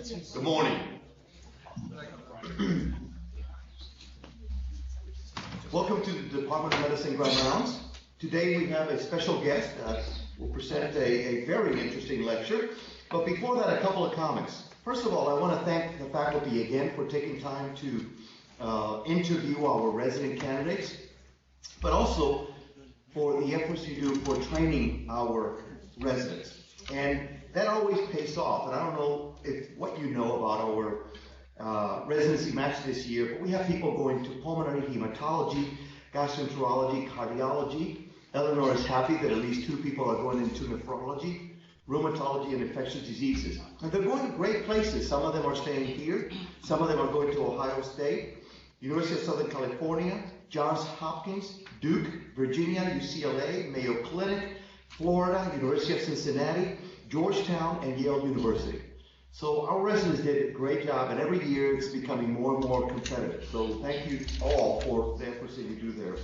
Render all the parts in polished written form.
Good morning. Welcome to the Department of Medicine Grand Rounds. Today we have a special guest that will present a very interesting lecture. But before that, a couple of comments. First of all, I want to thank the faculty again for taking time to interview our resident candidates, but also for the efforts you do for training our residents. And that always pays off. And I don't know what you know about our residency match this year, but we have people going to pulmonary hematology, gastroenterology, cardiology. Eleanor is happy that at least 2 people are going into nephrology, rheumatology, and infectious diseases. And they're going to great places. Some of them are staying here. Some of them are going to Ohio State, University of Southern California, Johns Hopkins, Duke, Virginia, UCLA, Mayo Clinic, Florida, University of Cincinnati, Georgetown, and Yale University. So our residents did a great job, and every year it's becoming more and more competitive. So thank you all for the efforts that you do there.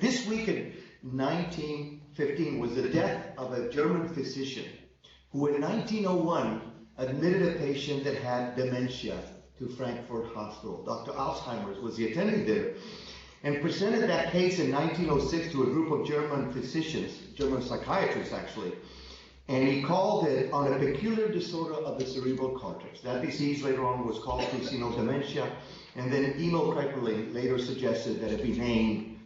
This week in 1915 was the death of a German physician who in 1901 admitted a patient that had dementia to Frankfurt Hospital. Dr. Alzheimer's was the attending there, and presented that case in 1906 to a group of German physicians, German psychiatrists actually, and he called it on a peculiar disorder of the cerebral cortex. That disease later on was called senile dementia, and then Emil Kraepelin later suggested that it be named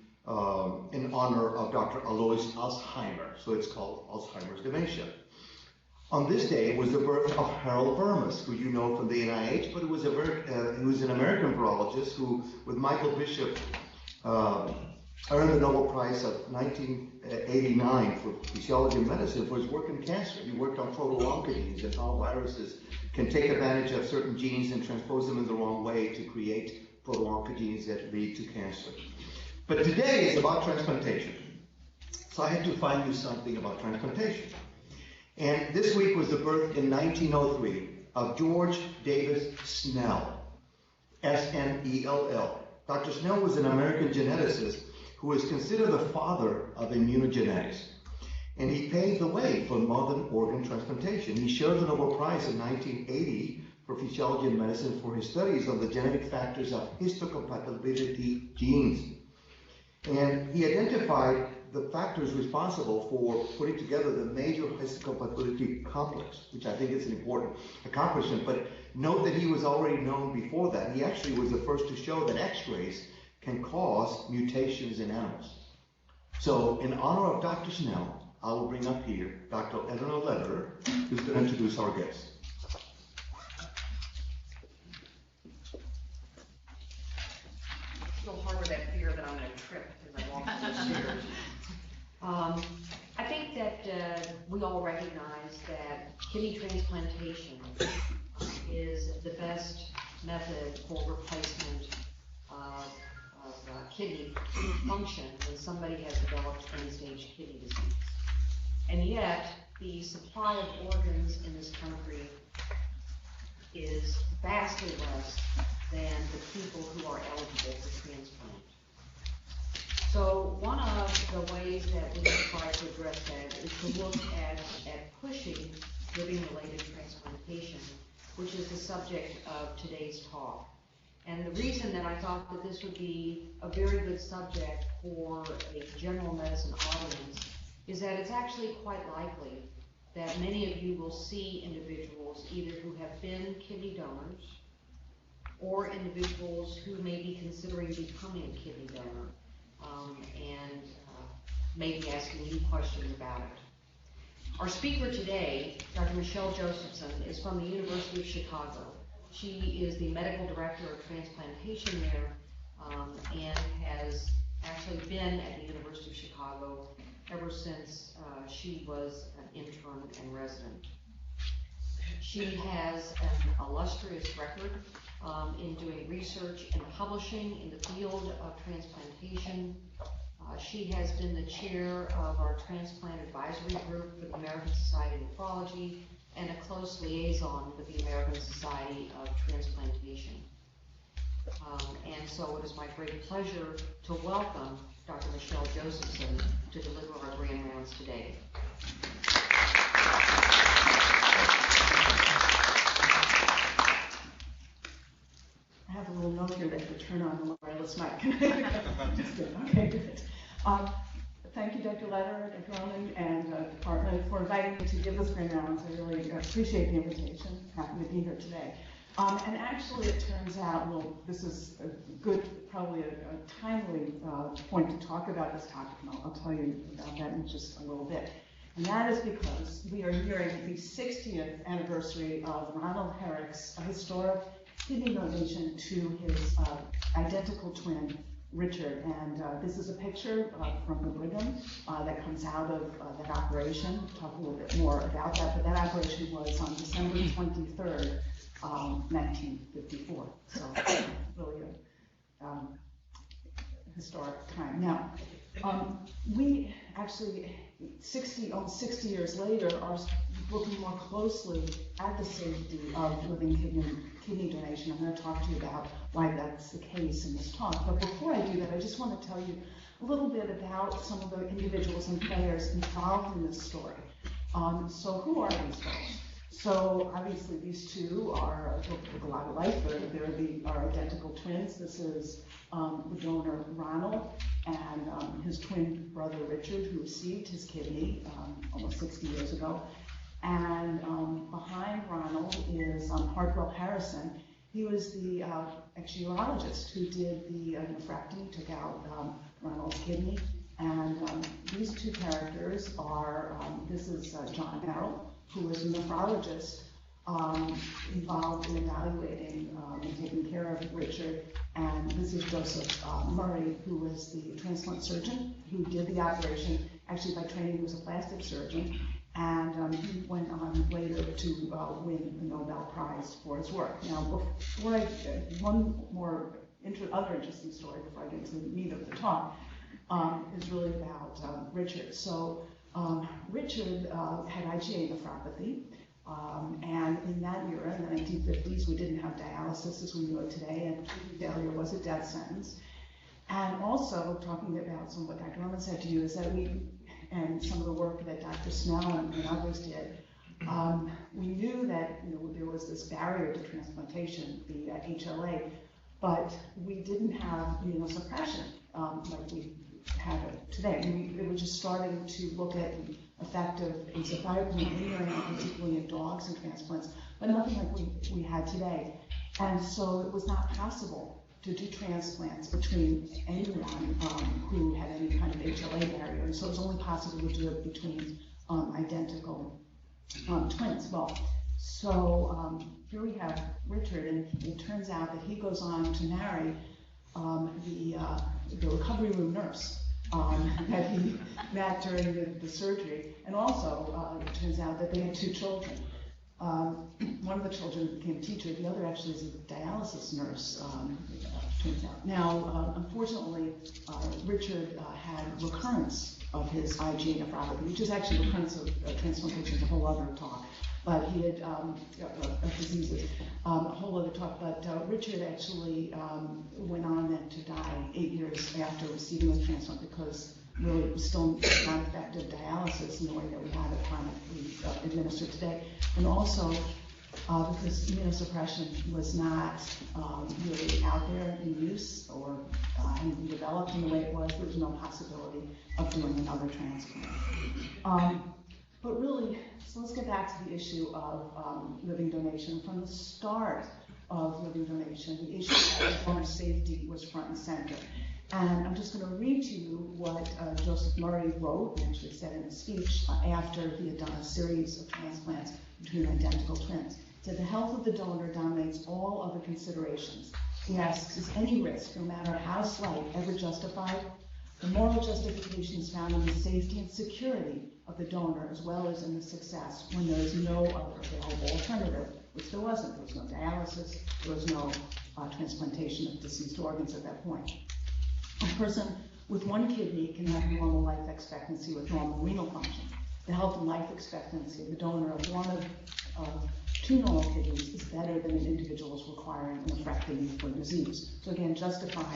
in honor of Dr. Alois Alzheimer, so it's called Alzheimer's dementia. On this day was the birth of Harold Vermis, who you know from the NIH, but he was an American virologist who, with Michael Bishop, earned the Nobel Prize of 1989 for physiology and medicine for his work in cancer. He worked on proto-oncogenes and how viruses can take advantage of certain genes and transpose them in the wrong way to create proto-oncogenes that lead to cancer. But today is about transplantation. So I had to find you something about transplantation. And this week was the birth in 1903 of George Davis Snell, S-N-E-L-L. Dr. Snell was an American geneticist who is considered the father of immunogenetics. And he paved the way for modern organ transplantation. He shared the Nobel Prize in 1980 for physiology and medicine for his studies on the genetic factors of histocompatibility genes. And he identified the factors responsible for putting together the major histocompatibility complex, which I think is an important accomplishment. But note that he was already known before that. He actually was the first to show that X-rays can cause mutations in animals. So in honor of Dr. Snell, I will bring up here Dr. Eleanor Lederer, who's going to introduce our guest. Still harbor that fear that I'm going to trip as I walk through the stairs. I think that we all recognize that kidney transplantation is the best method for replacement of kidney function when somebody has developed end-stage kidney disease. And yet, the supply of organs in this country is vastly less than the people who are eligible for transplant. So one of the ways that we try to address that is to look at pushing living-related transplantation, which is the subject of today's talk. And the reason that I thought that this would be a very good subject for a general medicine audience is that it's actually quite likely that many of you will see individuals either who have been kidney donors or individuals who may be considering becoming a kidney donor and may be asking you questions about it. Our speaker today, Dr. Michelle Josephson, is from the University of Chicago. She is the medical director of transplantation there and has actually been at the University of Chicago ever since she was an intern and resident. She has an illustrious record in doing research and publishing in the field of transplantation. She has been the chair of our Transplant Advisory Group for the American Society of Nephrology and a close liaison with the American Society of Transplantation. And so it is my great pleasure to welcome Dr. Michelle Josephson to deliver our grand rounds today. to turn on the wireless mic. Just kidding. Okay, good. Thank you, Dr. Letter, Dr. Roman, and department for inviting me to give this grand rounds. I really appreciate the invitation. Happy to be here today. And actually, it turns out, well, this is a good, probably a timely point to talk about this topic, and I'll tell you about that in just a little bit. And that is because we are nearing the 60th anniversary of Ronald Herrick's historic kidney donation to his identical twin, Richard. And this is a picture from the Brigham that comes out of that operation. We'll talk a little bit more about that, but that operation was on December 23rd, 1954. So really a historic time. Now, we actually, almost 60 years later, are looking more closely at the safety of living kidney donation. I'm going to talk to you about why that's the case in this talk. But before I do that, I just want to tell you a little bit about some of the individuals and players involved in this story. So who are these folks? So obviously these two look a lot alike. They're our identical twins. This is the donor Ronald and his twin brother Richard, who received his kidney almost 60 years ago. And behind Ronald is Hartwell Harrison. He was the urologist who did the nephrectomy, took out Ronald's kidney. And these two characters are, this is John Merrill, who was a nephrologist involved in evaluating and taking care of Richard. And this is Joseph Murray, who was the transplant surgeon who did the operation. Actually, by training, he was a plastic surgeon. And he went on later to win the Nobel Prize for his work. Now, before one more other interesting story before I get to the meat of the talk is really about Richard. So Richard had IgA nephropathy, and in that era, in the 1950s, we didn't have dialysis as we know it today, and kidney failure was a death sentence. And also, talking about some of what Dr. Roman said to you, is that and some of the work that Dr. Snell and others did, we knew that there was this barrier to transplantation, the HLA, but we didn't have immunosuppression like we have it today. We were just starting to look at the effect of azathioprine in urine, particularly in dogs and transplants, but nothing like we had today. And so it was not possible to do transplants between anyone who had any kind of HLA barrier. And so it was only possible to do it between identical twins. Well, so here we have Richard, and it turns out that he goes on to marry the recovery room nurse that he met during the surgery. And also, it turns out that they had two children. One of the children became a teacher, the other actually is a dialysis nurse, turns out. Now, unfortunately, Richard had recurrence of his IgA nephropathy, which is actually recurrence of transplantation, is a whole other talk. But he had diseases, a whole other talk. But Richard actually went on then to die 8 years after receiving the transplant because really it was still not effective dialysis in the way that we have it chronically administered today. And also because immunosuppression was not really out there in use or hadn't been developed in the way it was, there was no possibility of doing another transplant. But really, so let's get back to the issue of living donation. From the start of living donation, the issue of donor safety was front and center. And I'm just going to read to you what Joseph Murray wrote, and actually said in a speech after he had done a series of transplants between identical twins. He said, the health of the donor dominates all other considerations. He asks, is any risk, no matter how slight, ever justified? The moral justification is found in the safety and security of the donor as well as in the success when there is no other available alternative, which there wasn't. There was no dialysis, there was no transplantation of deceased organs at that point. A person with one kidney can have normal life expectancy with normal renal function. The health and life expectancy of the donor of one of two normal kidneys is better than an individual's requiring a nephrectomy for disease. So again, justifying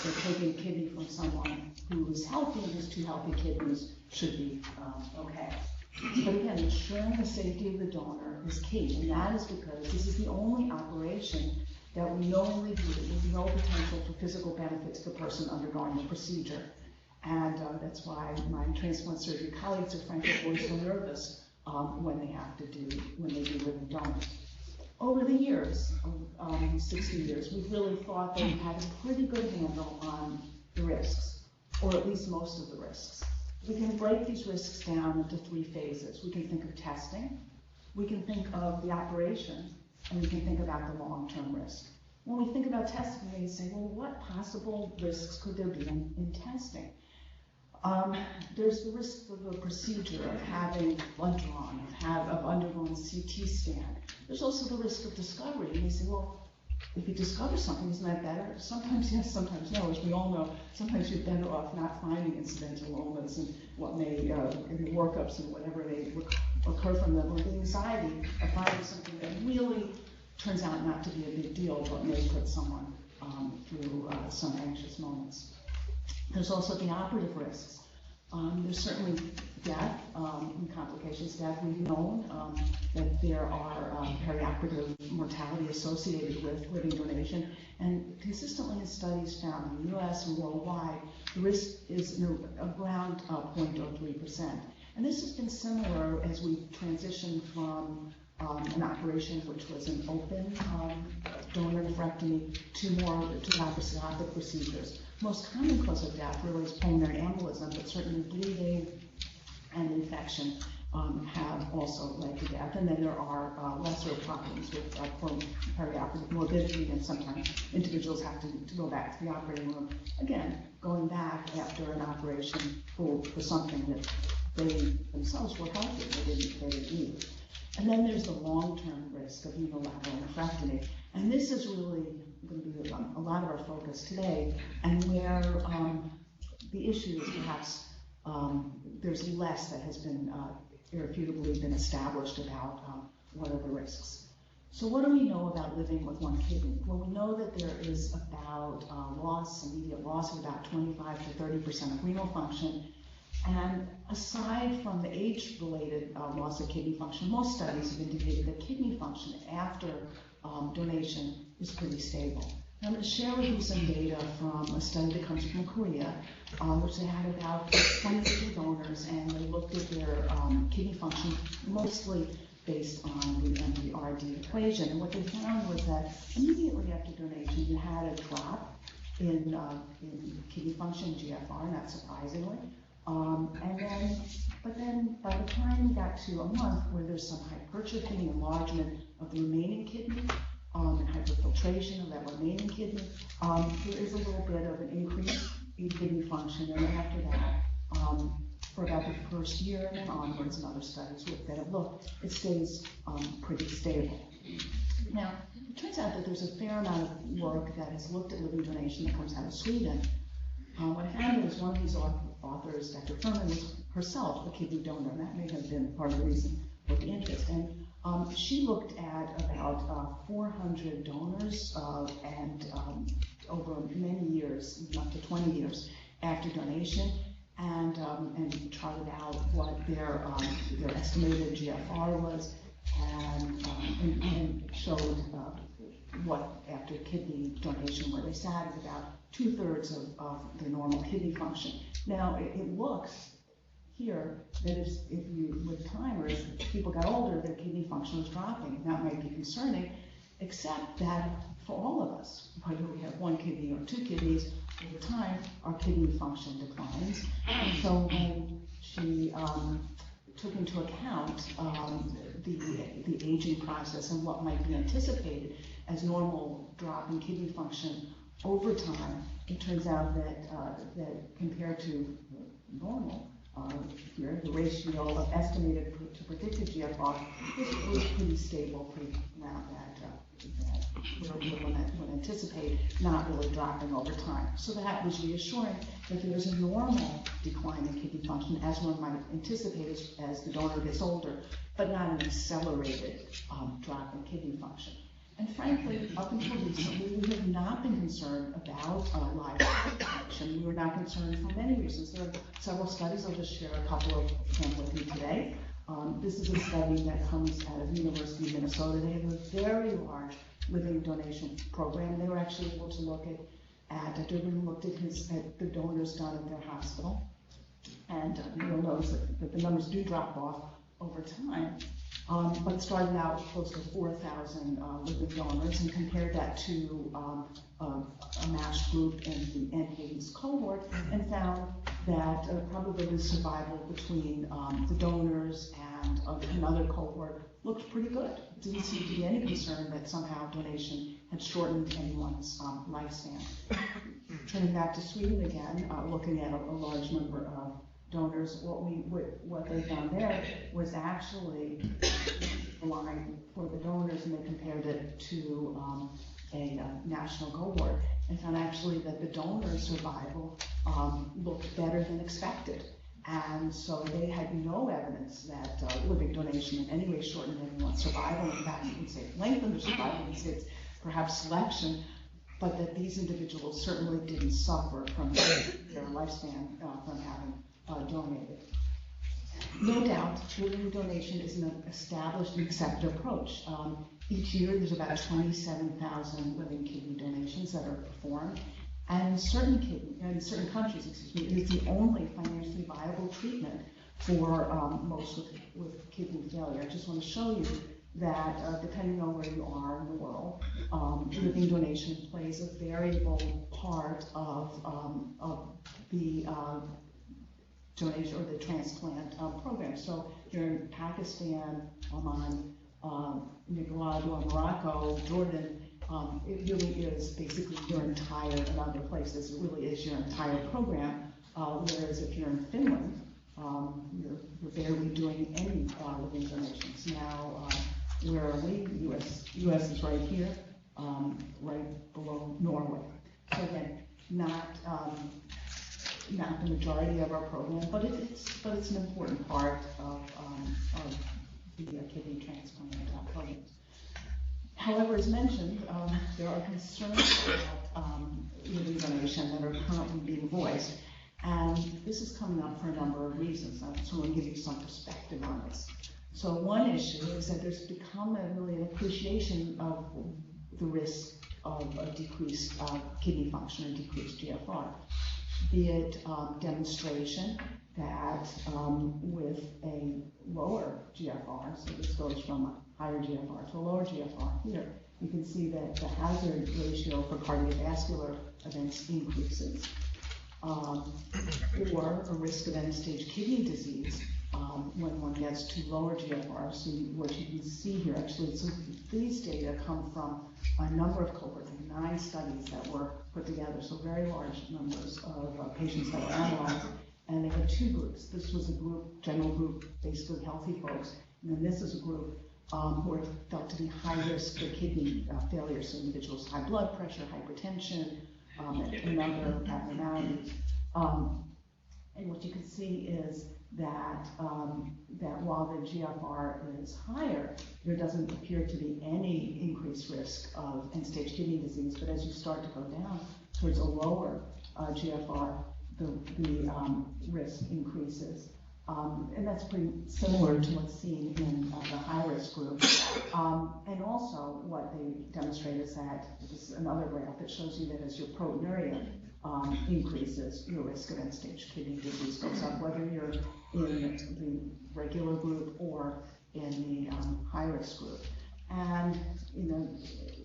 that taking a kidney from someone who is healthy and has two healthy kidneys should be okay. But again, ensuring the safety of the donor is key, and that is because this is the only operation that we knowingly do it with no potential for physical benefit to the person undergoing the procedure. And that's why my transplant surgery colleagues are frankly always so nervous when they do living donors. Over the years, 60 years, we've really thought that we've had a pretty good handle on the risks, or at least most of the risks. We can break these risks down into 3 phases. We can think of testing, we can think of the operation, and we can think about the long-term risk. When we think about testing, we say, well, what possible risks could there be in testing? There's the risk of a procedure, of having blood drawn, of undergoing a CT scan. There's also the risk of discovery. And we say, well, if you discover something, isn't that better? Sometimes yes, sometimes no. As we all know, sometimes you're better off not finding incidental illness and what may, in the workups and whatever may occur from them, or the anxiety of finding something that really turns out not to be a big deal, but may put someone through some anxious moments. There's also the operative risks. There's certainly death and complications. Death, we've known that there are perioperative mortality associated with living donation, and consistently in studies found in the U.S. and worldwide, the risk is around 0.03%. And this has been similar as we transitioned from an operation which was an open donor nephrectomy to laparoscopic procedures. Most common cause of death really is pulmonary embolism, but certainly bleeding and infection have also led to death. And then there are lesser problems with perioperative morbidity, and sometimes individuals have to go back to the operating room. Again, going back after an operation for something that they themselves were healthy, they didn't need. And then there's the long-term risk of unilateral nephrectomy. And this is really going to be a lot of our focus today, and where the issue is perhaps there's less that has been irrefutably been established about what are the risks. So what do we know about living with one kidney? Well, we know that there is about immediate loss of about 25 to 30% of renal function. And aside from the age-related loss of kidney function, most studies have indicated that kidney function after donation is pretty stable. And I'm going to share with you some data from a study that comes from Korea, which they had about 23 donors, and they looked at their kidney function mostly based on the MDRD equation. And what they found was that immediately after donation, you had a drop in kidney function, GFR, not surprisingly. But then by the time we got to a month where there's some hypertrophy, enlargement of the remaining kidney, and hyperfiltration of that remaining kidney, there is a little bit of an increase in kidney function. And after that, for about the first year and then onwards, and other studies that have looked, it stays pretty stable. Now, it turns out that there's a fair amount of work that has looked at living donation that comes out of Sweden. What happened is one of these authors, Dr. Furman, was herself a kidney donor, and that may have been part of the reason for the interest. And she looked at about 400 donors and over many years, up to 20 years after donation, and charted out what their estimated GFR was, and showed what after kidney donation where they sat at about 2/3 of the normal kidney function. Now it looks here that if you, with time, or as people got older, their kidney function was dropping. That might be concerning, except that for all of us, whether we have one kidney or two kidneys, over time, our kidney function declines. And so when she took into account the aging process and what might be anticipated as normal drop in kidney function over time, it turns out that compared to normal, here, the ratio of estimated to predicted GFR was pretty stable, pretty around that would anticipate not really dropping over time. So that was reassuring that there was a normal decline in kidney function as one might anticipate as the donor gets older, but not an accelerated drop in kidney function. And frankly, up until recently, we have not been concerned about live protection. We were not concerned for many reasons. There are several studies. I'll just share a couple of them with you today. This is a study that comes out of the University of Minnesota. They have a very large living donation program. They were actually able to look at Durbin looked at the donors done at their hospital, and you'll notice that the numbers do drop off over time. But started out close to 4,000 living donors, and compared that to a matched group in the NHAIS cohort, and found that probability of survival between the donors and another cohort looked pretty good. It didn't seem to be any concern that somehow donation had shortened anyone's lifespan. Turning back to Sweden again, looking at a large number of donors, what they found there was actually a line for the donors, and they compared it to a national cohort, and found actually that the donor survival looked better than expected. And so they had no evidence that living donation in any way shortened anyone's survival. In fact, you can say lengthened their survival, you can say it's perhaps selection, but that these individuals certainly didn't suffer from their lifespan from having donated. No doubt, living donation is an established and accepted approach. Each year, there's about 27,000 living kidney donations that are performed, and in certain countries, it is the only financially viable treatment for most with kidney failure. I just want to show you that depending on where you are in the world, living donation plays a variable part of the donation or the transplant program. So here in Pakistan, Oman, Nicaragua, Morocco, Jordan, it really is basically your entire, in other places, it really is your entire program. Whereas if you're in Finland, you're barely doing any living donations. Now, where are we? U.S. is right here, right below Norway. So again, not the majority of our program, but it's an important part of the kidney transplant programs. However, as mentioned, there are concerns about living donation that are currently being voiced, and this is coming up for a number of reasons. I just want to give you some perspective on this. So one issue is that there's become really an appreciation of the risk of a decreased kidney function and decreased GFR. Be it demonstration that with a lower GFR, so this goes from a higher GFR to a lower GFR here, you can see that the hazard ratio for cardiovascular events increases. Or a risk of end-stage kidney disease when one gets to lower GFR. So what you can see here, actually, so these data come from a number of cohorts, 9 studies that were put together, so very large numbers of patients that were analyzed, and they had 2 groups. This was a group, general group, basically healthy folks, and then this is a group who are thought to be high risk for kidney failure, so individuals with high blood pressure, hypertension, and other abnormalities. And what you can see is that while the GFR is higher, there doesn't appear to be any increased risk of end-stage kidney disease. But as you start to go down towards a lower GFR, the risk increases. And that's pretty similar to what's seen in the high-risk group. And also what they demonstrate is that, this is another graph that shows you that as your proteinuria increases, your risk of end-stage kidney disease goes up, whether you're in the regular group or in the high-risk group. And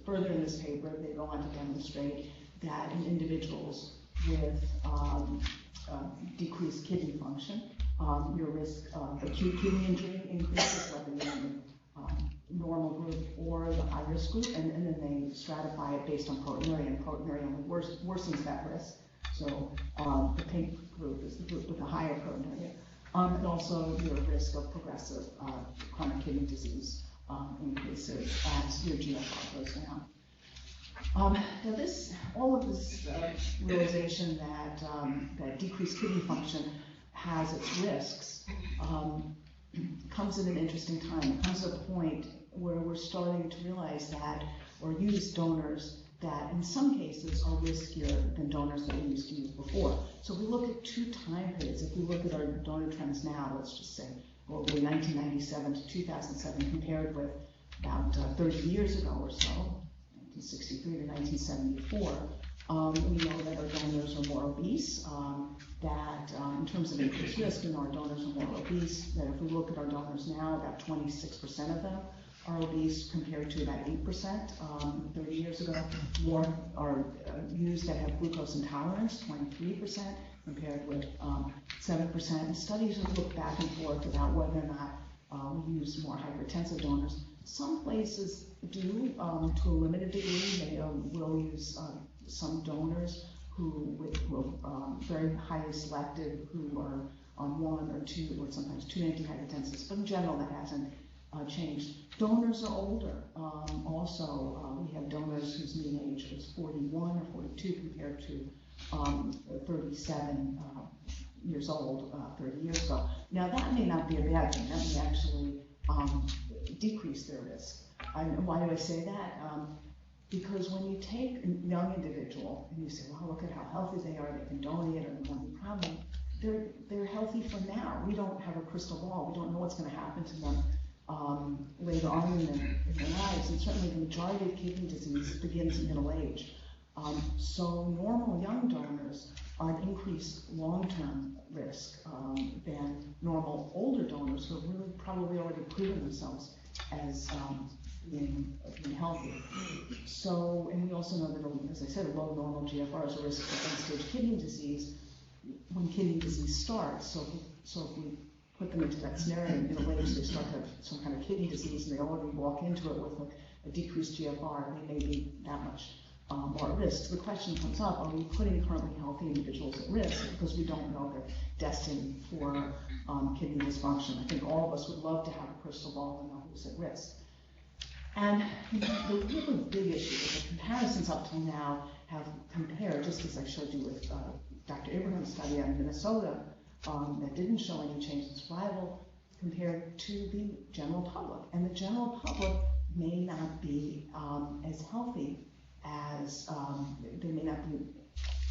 further in this paper, they go on to demonstrate that in individuals with decreased kidney function, your risk of acute kidney injury increases, whether you're in the normal group or the high-risk group, and then they stratify it based on proteinuria, and proteinuria only worsens that risk. So the pink group is the group with the higher proteinuria. And also your risk of progressive chronic kidney disease increases as your GFR goes down. Now all of this realization that decreased kidney function has its risks comes at an interesting time. It comes at a point where we're starting to realize that, or use donors that in some cases are riskier than donors that we used to use before. So if we look at 2 time periods, if we look at our donor trends now, let's just say, well, 1997 to 2007 compared with about 30 years ago or so, 1963 to 1974. We know that our donors are more obese, that in terms of increased risk, we know our donors are more obese, that if we look at our donors now, about 26% of them are obese compared to about 8% 30 years ago. More are used that have glucose intolerance, 23%, compared with 7%. And studies have looked back and forth about whether or not we use more hypertensive donors. Some places do, to a limited degree. They will use some donors who are very highly selected, who are on one or two or sometimes two antihypertensives, but in general that hasn't changed. Donors are older. Also, we have donors whose mean age is 41 or 42 compared to 37 years old 30 years ago. Now that may not be a bad thing. That may actually decrease their risk. And why do I say that? Because when you take a young individual and you say, well, look at how healthy they are, they can donate or they won't be problem, they're healthy for now. We don't have a crystal ball. We don't know what's going to happen to them later on in their lives. And certainly the majority of kidney disease begins in middle age. So normal young donors are at increased long-term risk than normal older donors who have really probably already proven themselves as being healthy. So, and we also know that, as I said, a low normal GFR is a risk of end-stage kidney disease when kidney disease starts. So if we put them into that scenario, in middle age, they start to have some kind of kidney disease and they already walk into it with a decreased GFR, they may be that much more at risk. So the question comes up, are we putting currently healthy individuals at risk because we don't know they're destined for kidney dysfunction? I think all of us would love to have a crystal ball and know who's at risk. And the really big issue is the comparisons up till now have compared, just as I showed you with Dr. Abraham's study out in Minnesota, that didn't show any change in survival compared to the general public. And the general public may not be as healthy as, they may not be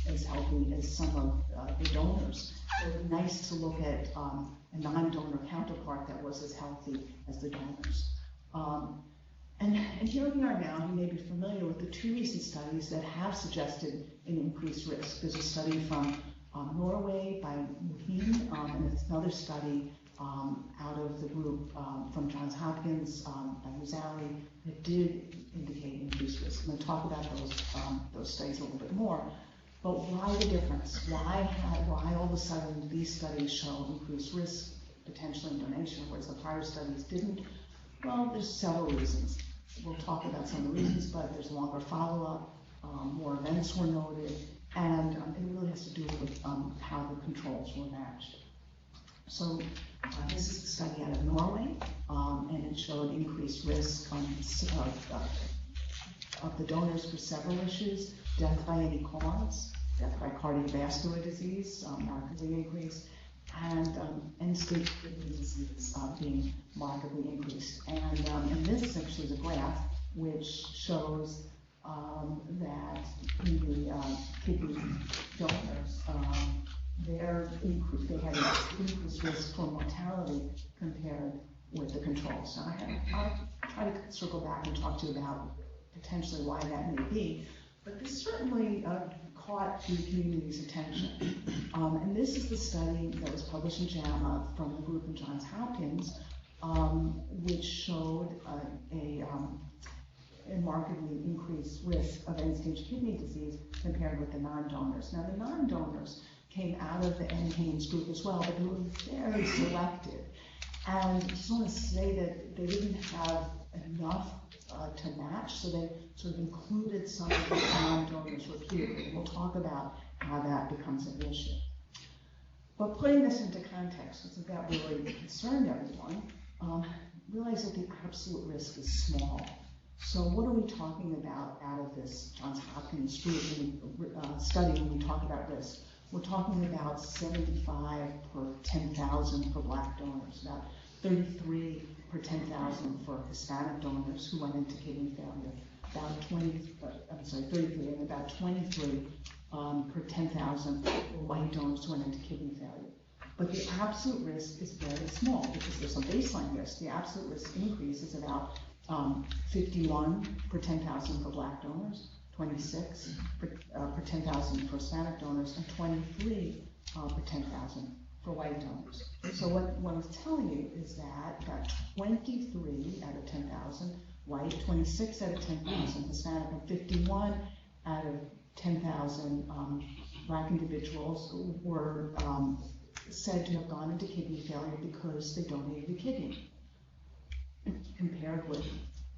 as healthy as some of the donors. So it would be nice to look at a non-donor counterpart that was as healthy as the donors. And here we are now. You may be familiar with the two recent studies that have suggested an increased risk. There's a study from Norway by Moheen, and it's another study out of the group from Johns Hopkins by Muzali that did indicate increased risk. I'm going to talk about those studies a little bit more. But why the difference? Why all of a sudden these studies show increased risk potentially in donation, whereas the prior studies didn't? Well, there's several reasons. We'll talk about some of the reasons, but there's longer follow-up, more events were noted, and it really has to do with how the controls were matched. So this is the study out of Norway, and it showed increased risk of the donors for several issues: death by any cause, death by cardiovascular disease, markedly increased, and end-stage kidney disease being markedly increased. And this actually is a graph which shows that in the kidney donors, they had an increased risk for mortality compared with the controls. Now I'll try to circle back and talk to you about potentially why that may be, but this certainly caught the community's attention. And this is the study that was published in JAMA from the group in Johns Hopkins, which showed a markedly increased risk of end-stage kidney disease compared with the non-donors. Now, the non-donors came out of the NHANES group as well, but they were very selective. And I just want to say that they didn't have enough to match, so they sort of included some of the non-donors repeatedly. We'll talk about how that becomes an issue. But putting this into context, because that really concerned everyone, realize that the absolute risk is small. So what are we talking about out of this Johns Hopkins group study when we talk about risk? We're talking about 75 per 10,000 for Black donors, about 33 per 10,000 for Hispanic donors who went into kidney failure, about 33 and about 23 per 10,000 for white donors who went into kidney failure. But the absolute risk is very small because there's some baseline risk. The absolute risk increase is about 51 per 10,000 for black donors, 26 per 10,000 for Hispanic donors, and 23 per 10,000 for white donors. So what I was telling you is that 23 out of 10,000 white, 26 out of 10,000 Hispanic, and 51 out of 10,000 black individuals were said to have gone into kidney failure because they donated a kidney, compared with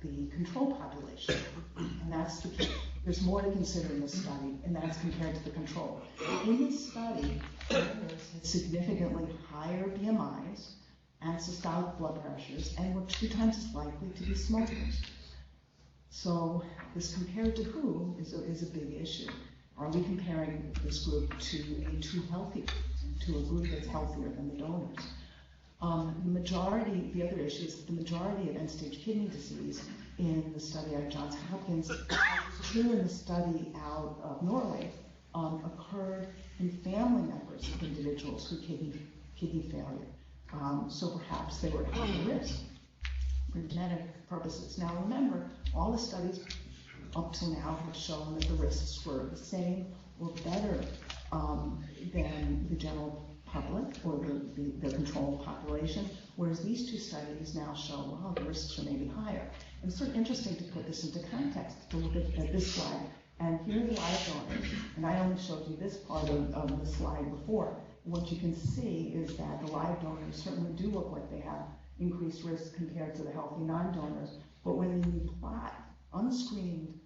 the control population. And that's the key. There's more to consider in this study, and that's compared to the control. In this study, donors had significantly higher BMIs and systolic blood pressures and were 2 times as likely to be smokers. So this compared to who is a big issue. Are we comparing this group to a too healthy group, to a group that's healthier than the donors? The other issue is that the majority of end-stage kidney disease in the study out of Johns Hopkins, true in the study out of Norway, occurred in family members of individuals with kidney failure. So perhaps they were at higher risk for genetic purposes. Now remember, all the studies up to now have shown that the risks were the same or better than the general public or the control population, whereas these 2 studies now show, well, the risks are maybe higher. And it's sort of interesting to put this into context, to look at this slide. And here are the live donors, and I only showed you this part of the slide before. What you can see is that the live donors certainly do look like they have increased risk compared to the healthy non-donors, but when you plot unscreened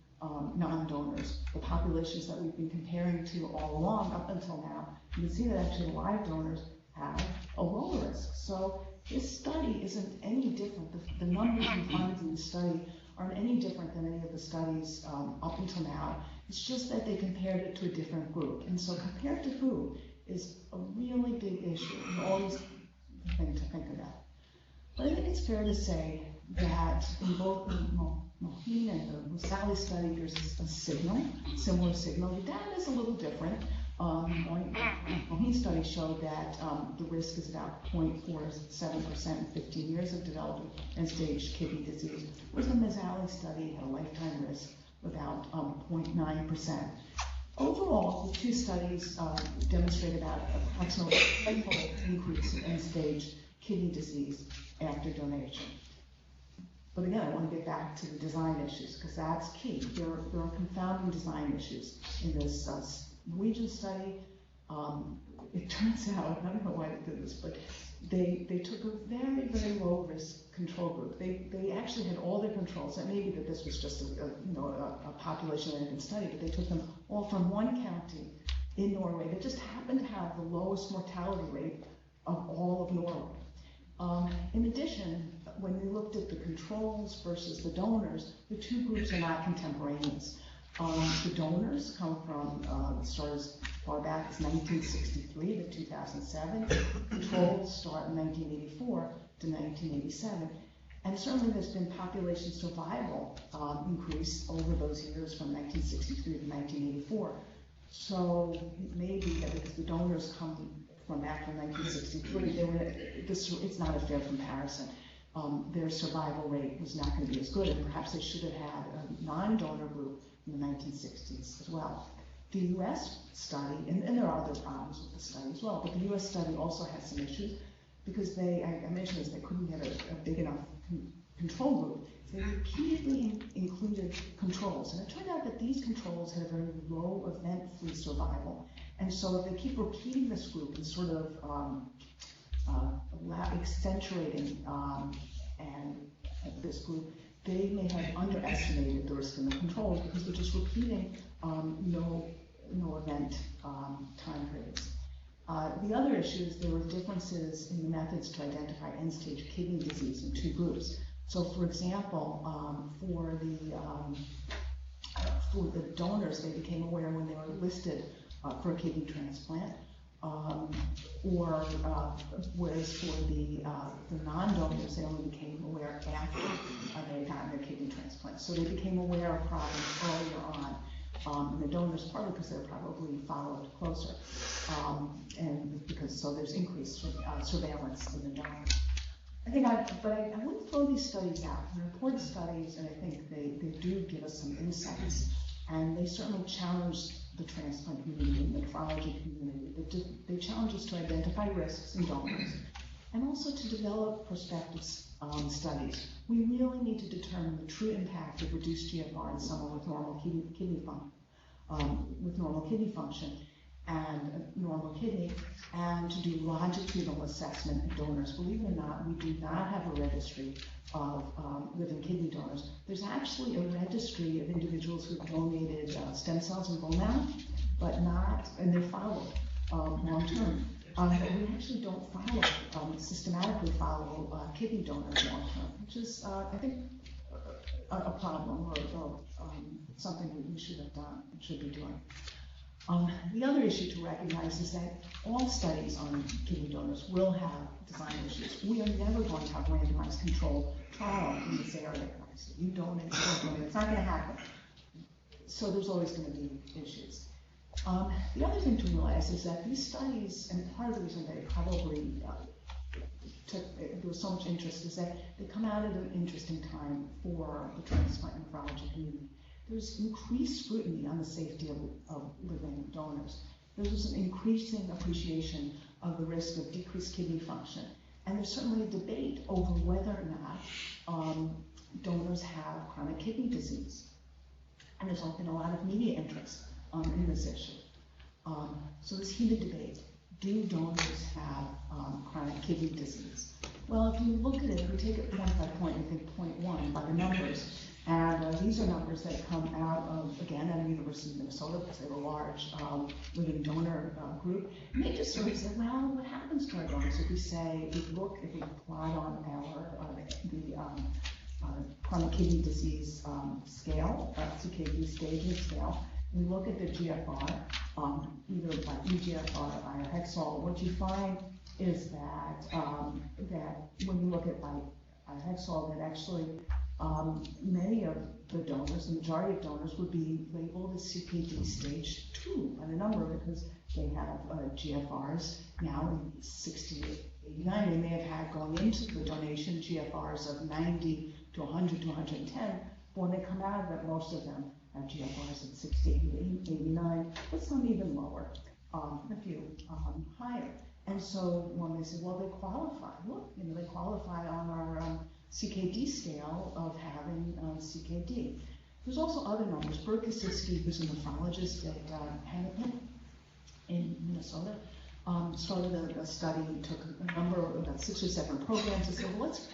non-donors, the populations that we've been comparing to all along up until now, you can see that actually the live donors have a lower risk. So this study isn't any different. The numbers and findings in the study aren't any different than any of the studies up until now. It's just that they compared it to a different group. And so compared to who is a really big issue and always a thing to think about. But I think it's fair to say that in both the Moheen and the Musali study, there's a signal, similar signal. The data is a little different. The Moheen study showed that the risk is about 0.47% in 15 years of developing end-stage kidney disease, whereas the Musali study had a lifetime risk of about 0.9%. Overall, the 2 studies demonstrate about approximately a 5-fold increase in end-stage kidney disease after donation. But again, I want to get back to the design issues because that's key. There are confounding design issues in this Norwegian study. It turns out, I don't know why they did this, but they took a very, very low risk control group. They actually had all their controls. It may be that this was just a population that had been studied, but they took them all from one county in Norway that just happened to have the lowest mortality rate of all of Norway. In addition, when we looked at the controls versus the donors, the 2 groups are not contemporaneous. The donors come from start as far back as 1963 to 2007. Controls start in 1984 to 1987. And certainly there's been population survival increase over those years from 1963 to 1984. So it may be that because the donors come from back from 1963, it's not a fair comparison. Their survival rate was not going to be as good, and perhaps they should have had a non-donor group in the 1960s as well. The U.S. study, and there are other problems with the study as well, but the U.S. study also has some issues because I mentioned this, they couldn't get a big enough control group. They repeatedly included controls, and it turned out that these controls had a very low event-free survival. And so if they keep repeating this group and sort of accentuating this group, they may have underestimated the risk in the controls because they're just repeating no event time periods. The other issue is there were differences in the methods to identify end-stage kidney disease in 2 groups. So, for example, for the donors, they became aware when they were listed for a kidney transplant, whereas for the non-donors, they only became aware after they had gotten their kidney transplant. So they became aware of problems earlier on. The donors, partly because they're probably followed closer, and because so there's increased surveillance in the donors. But I want to throw these studies out. They're important studies, and I think they do give us some insights, and they certainly challenge the transplant community and the nephrology community. They challenge us to identify risks in donors, and also to develop prospective studies. We really need to determine the true impact of reduced GFR in someone with normal kidney function and a normal kidney, and to do longitudinal assessment of donors. Believe it or not, we do not have a registry of living kidney donors. There's actually a registry of individuals who've donated stem cells and bone marrow, but not, and they're followed long term. We actually don't systematically follow kidney donors long term, which is, I think, a problem or something we should have done, should be doing. The other issue to recognize is that all studies on kidney donors will have design issues. We are never going to have randomized controlled trial in this area. You donate, you don't donate. It's not going to happen. So there's always going to be issues. The other thing to realize is that these studies, and part of the reason they probably there was so much interest, is that they come out at an interesting time for the transplant nephrology community. There's increased scrutiny on the safety of living donors. There's an increasing appreciation of the risk of decreased kidney function. And there's certainly a debate over whether or not donors have chronic kidney disease. And there's been a lot of media interest in this issue. So this heated debate, do donors have chronic kidney disease? Well, if you look at it, if we take it point by point, we think point one by the numbers. And these are numbers that come out of, again, at the University of Minnesota, because they have a large living donor group. And they just sort of say, well, what happens to our donors if we plot on the chronic kidney disease scale, CKD staging scale, we look at the GFR, either by eGFR or IOHexol. What you find is that when you look at by IOHexol, that actually many of the donors, the majority of donors, would be labeled as CKD stage 2 by the number, because they have GFRs now in 60 to 89. They may have had, going into the donation, GFRs of 90 to 100 to 110. But when they come out of it, most of them have GFRs at 60 to 89, but some even lower, a few higher. And so when they say, well, they qualify, look, they qualify on our CKD scale of having CKD. There's also other numbers. Bert Kosicki, who's a nephrologist at Hennepin in Minnesota, started a study, took a number of about 6 or 7 programs, and said, well, let's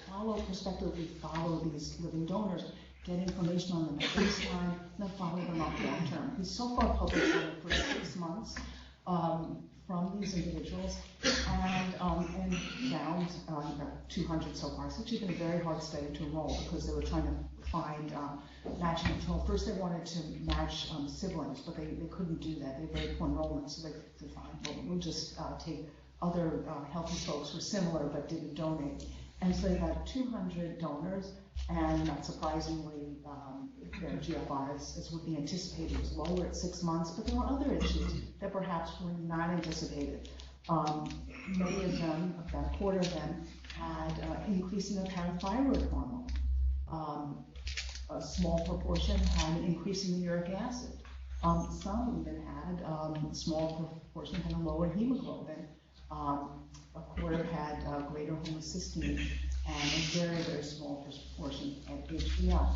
prospectively follow these living donors, get information on them at baseline, and then follow them up long term. He's so far published on it for 6 months from these individuals, and found about 200 so far. It's actually been a very hard study to enroll, because they were trying to find matching control. First they wanted to match siblings, but they couldn't do that. They had very poor enrollment, so they defined, well, we'll just take other healthy folks who were similar but didn't donate. And so they had 200 donors, and not surprisingly, their GFR, as would be anticipated, was lower at 6 months, but there were other issues that perhaps were not anticipated. Many of them, about a quarter of them, had increasing of parathyroid hormone. A small proportion had an increase in uric acid. Some even had, a small proportion had a lower hemoglobin. A quarter had greater homocysteine, and a very, very small proportion had HDL.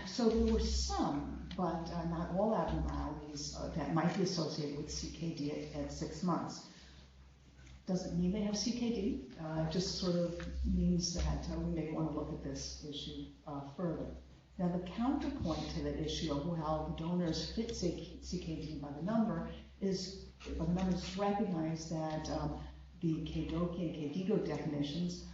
So there were some, but not all abnormalities that might be associated with CKD at 6 months. Doesn't mean they have CKD, it just sort of means that we may want to look at this issue further. Now the counterpoint to that issue of, well, the donors fit CKD by the number is, by the numbers, recognize that the KDOQI and KDIGO definitions,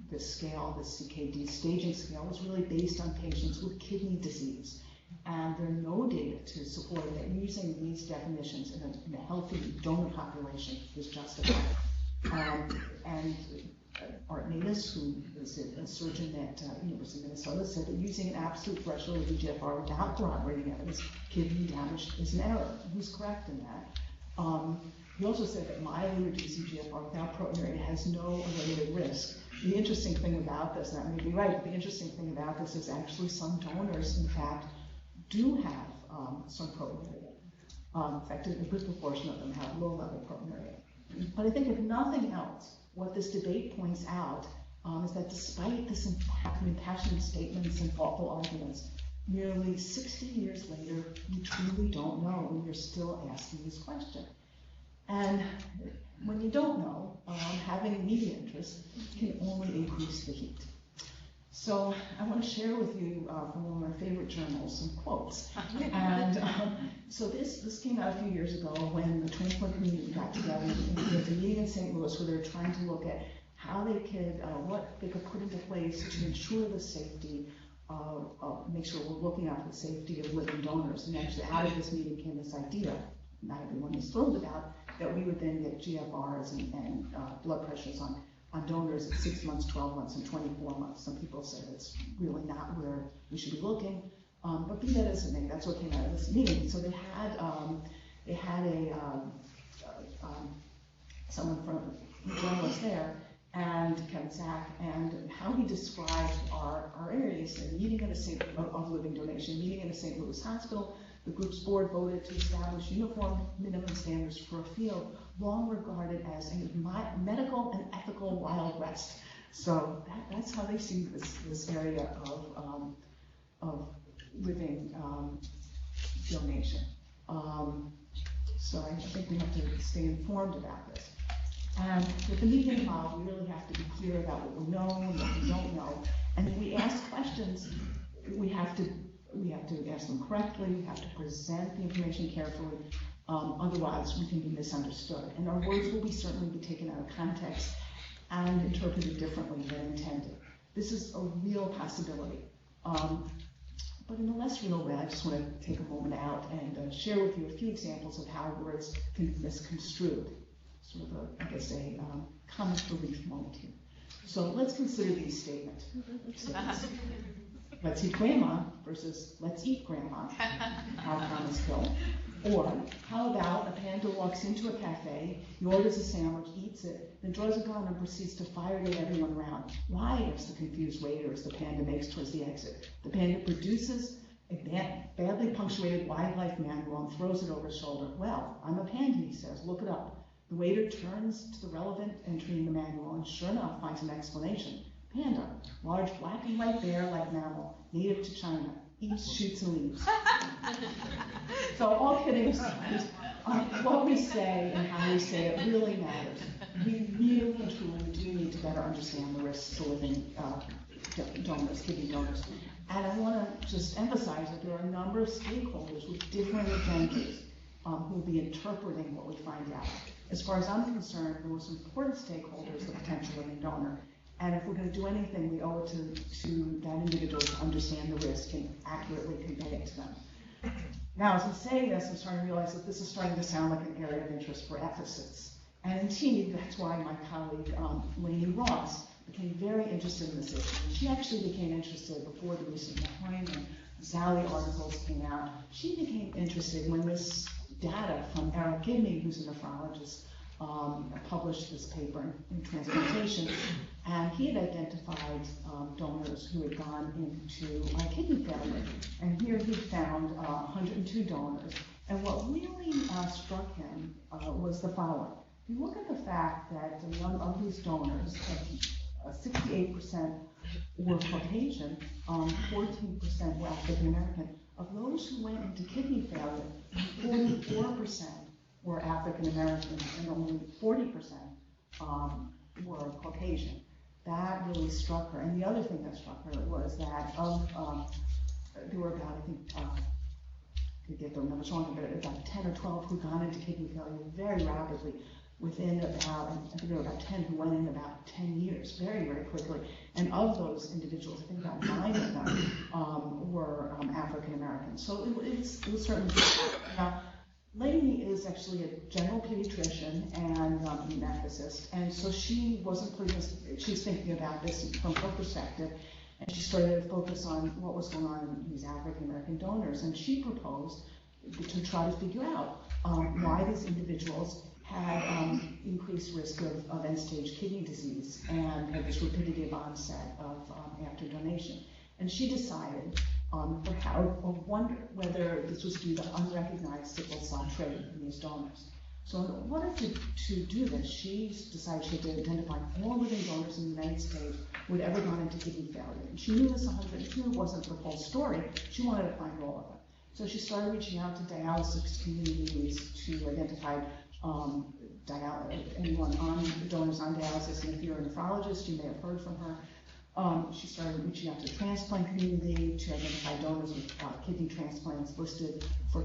the scale, the CKD staging scale, is really based on patients with kidney disease. And there are no data to support that using these definitions in a healthy donor population is justified. And Art Natus, who is a surgeon at University of Minnesota, said that using an absolute threshold of eGFR without corroborating evidence, kidney damage is an error. He's correct in that. He also said that mildly reducing GFR without proteinuria has no related risk. The interesting thing about this, and that may be right, but the interesting thing about this is actually some donors, in fact, do have some proteinuria. In fact, a good proportion of them have low-level proteinuria. But I think if nothing else, what this debate points out is that despite this impassioned statements and thoughtful arguments, nearly 60 years later, we truly don't know, and we're still asking this question. And when you don't know, having media interest can only increase the heat. So I want to share with you from one of my favorite journals some quotes. And so this came out a few years ago when the transplant community got together and there was a meeting in St. Louis where they were trying to look at how they could, what they could put into place to ensure the safety make sure we're looking out for the safety of living donors. And actually out of this meeting came this idea, not everyone was thrilled about, that we would then get GFRs and blood pressures on donors at 6 months, 12 months, and 24 months. Some people said it's really not where we should be looking, but be that as it may, that's what came out of this meeting. So they had someone from the journalist there, and Kevin Sack, and how he described our areas, a meeting of living donation, meeting in a St. Louis hospital. The group's board voted to establish uniform minimum standards for a field long regarded as a medical and ethical Wild West. So that's how they see this area of living donation. So I think we have to stay informed about this. And with the media involved, we really have to be clear about what we know and what we don't know. And if we ask questions, we have to ask them correctly, we have to present the information carefully, otherwise we can be misunderstood. And our words will certainly be taken out of context and interpreted differently than intended. This is a real possibility. But in a less real way, I just want to take a moment out and share with you a few examples of how words can be misconstrued. Sort of a comic relief moment here. So let's consider these statements. Let's eat grandma versus let's eat grandma. How Thomas Kill. Or how about a panda walks into a cafe, he orders a sandwich, eats it, then draws a gun and proceeds to fire at everyone around. Why, asks the confused waiter as the panda makes towards the exit. The panda produces a badly punctuated wildlife manual and throws it over his shoulder. Well, I'm a panda, he says, look it up. The waiter turns to the relevant entry in the manual and sure enough finds an explanation. Panda, large black and white bear-like mammal, native to China, eats, shoots, and leaves. So all kidding aside, what we say and how we say it really matters. We really and truly do need to better understand the risks to living donors, kidney donors. And I want to just emphasize that there are a number of stakeholders with different agendas who will be interpreting what we find out. As far as I'm concerned, the most important stakeholder is the potential living donor. And if we're going to do anything, we owe it to that individual to understand the risk and accurately convey it to them. Now, as I'm saying this, I'm starting to realize that this is starting to sound like an area of interest for ethicists. And indeed, that's why my colleague, Lainey Ross, became very interested in this issue. And she actually became interested before the recent Neprhology and Zally articles came out. She became interested when this data from Eric Gibney, who's a nephrologist, published this paper in Transplantation, and he had identified donors who had gone into kidney failure. And here he found 102 donors. And what really struck him was the following. If you look at the fact that of these donors, 68% were Caucasian, 14% were African American. Of those who went into kidney failure, 44% were African American and only 40% were Caucasian. That really struck her. And the other thing that struck her was that there were about, I think, I could get the numbers wrong, but about 10 or 12 who got into kidney failure very rapidly. Within about, I think there were about 10 who went in about 10 years, very, very quickly. And of those individuals, I think about 9 of them were African American. So it was certainly. Now, Lainey is actually a general pediatrician and an ethicist, and so she wasn't she's thinking about this from her perspective, and she started to focus on what was going on in these African American donors, and she proposed to try to figure out why these individuals had increased risk of end-stage kidney disease and had this rapidity of onset of after donation. And she decided, wondered whether this was due to unrecognized sickle cell trait in these donors. So in order to do this, she decided she had to identify all living donors in the United States who had ever gone into kidney failure. And she knew this 102 wasn't the full story. She wanted to find all of them. So she started reaching out to dialysis communities to identify anyone donors on dialysis. And if you're a nephrologist, you may have heard from her. She started reaching out to the transplant community to identify donors with kidney transplants listed for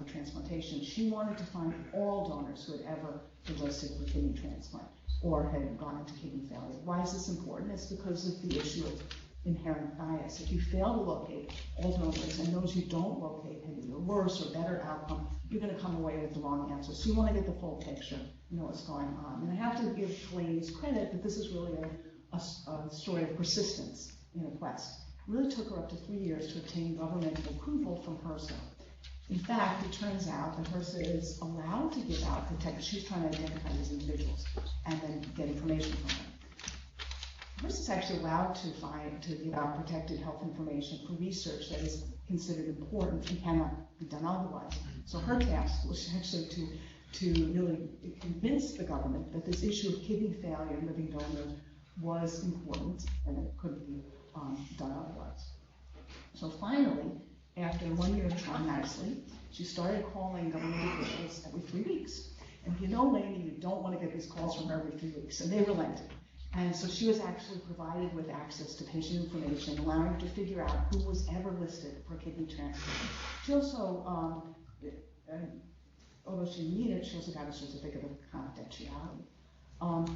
transplantation. She wanted to find all donors who had ever been listed for kidney transplant or had gone into kidney failure. Why is this important? It's because of the issue of inherent bias. If you fail to locate all donors and those you don't locate have either worse or better outcome, you're going to come away with the wrong answer. So you want to get the full picture, you know what's going on. And I have to give Lainey's credit that this is really a story of persistence in a quest. It really took her up to 3 years to obtain governmental approval from HRSA. In fact, it turns out that HRSA is allowed to give out she's trying to identify these individuals and then get information from them. HRSA is actually allowed to give out protected health information for research that is considered important and cannot be done otherwise. So her task was actually to really convince the government that this issue of kidney failure in living donors was important and it couldn't be done otherwise. So finally, after 1 year of trying nicely, she started calling government officials every 3 weeks. And if you know Lainey, you don't want to get these calls from her every 3 weeks, and they relented. And so she was actually provided with access to patient information, allowing her to figure out who was ever listed for kidney transplant. She also, although she needed, she also got a certificate of confidentiality.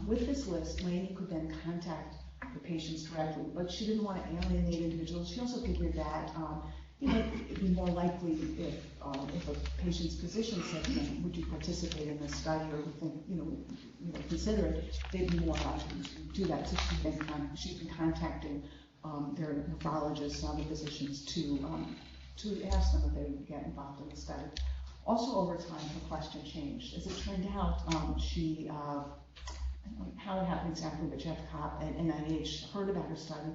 With this list, Lainey could then contact the patients directly, but she didn't want to alienate individuals. She also figured that it'd be more likely if a patient's physician said, would you participate in this study, or consider it, they'd be more likely to do that. So she's been contacting their nephrologists and other physicians to ask them if they would get involved in the study. Also, over time, her question changed. As it turned out, she I don't know how it happened exactly, but Jeff Kopp at NIH heard about her study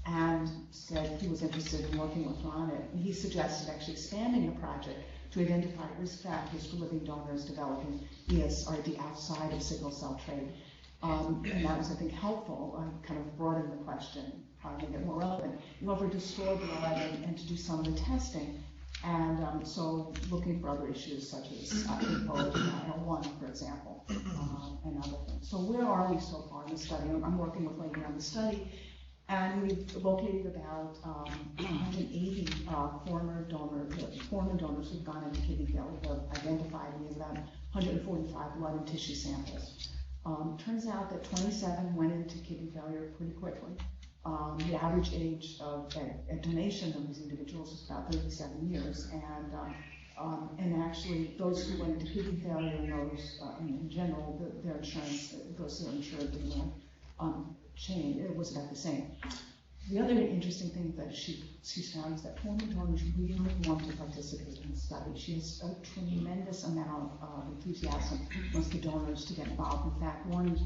and said he was interested in working with her on it. And he suggested actually expanding the project to identify risk factors for living donors developing ESRD outside of sickle cell trait. And that was, I think, helpful, kind of broadened the question, probably made it more relevant, in order to store blood and to do some of the testing. And so looking for other issues such as Neprhology, IL-1, for example, and other things. So where are we so far in the study? I'm working with Lainey on the study, and we've located about 180 former donors who've gone into kidney failure. We've identified we have about 145 blood and tissue samples. Turns out that 27 went into kidney failure pretty quickly. The average age at donation of these individuals is about 37 years, and actually those who went into kidney failure and those, in general, their insurance, those who are insured didn't change. It was about the same. The other interesting thing that she's found is that former donors really want to participate in the study. She has a tremendous amount of enthusiasm amongst the donors to get involved. In fact, one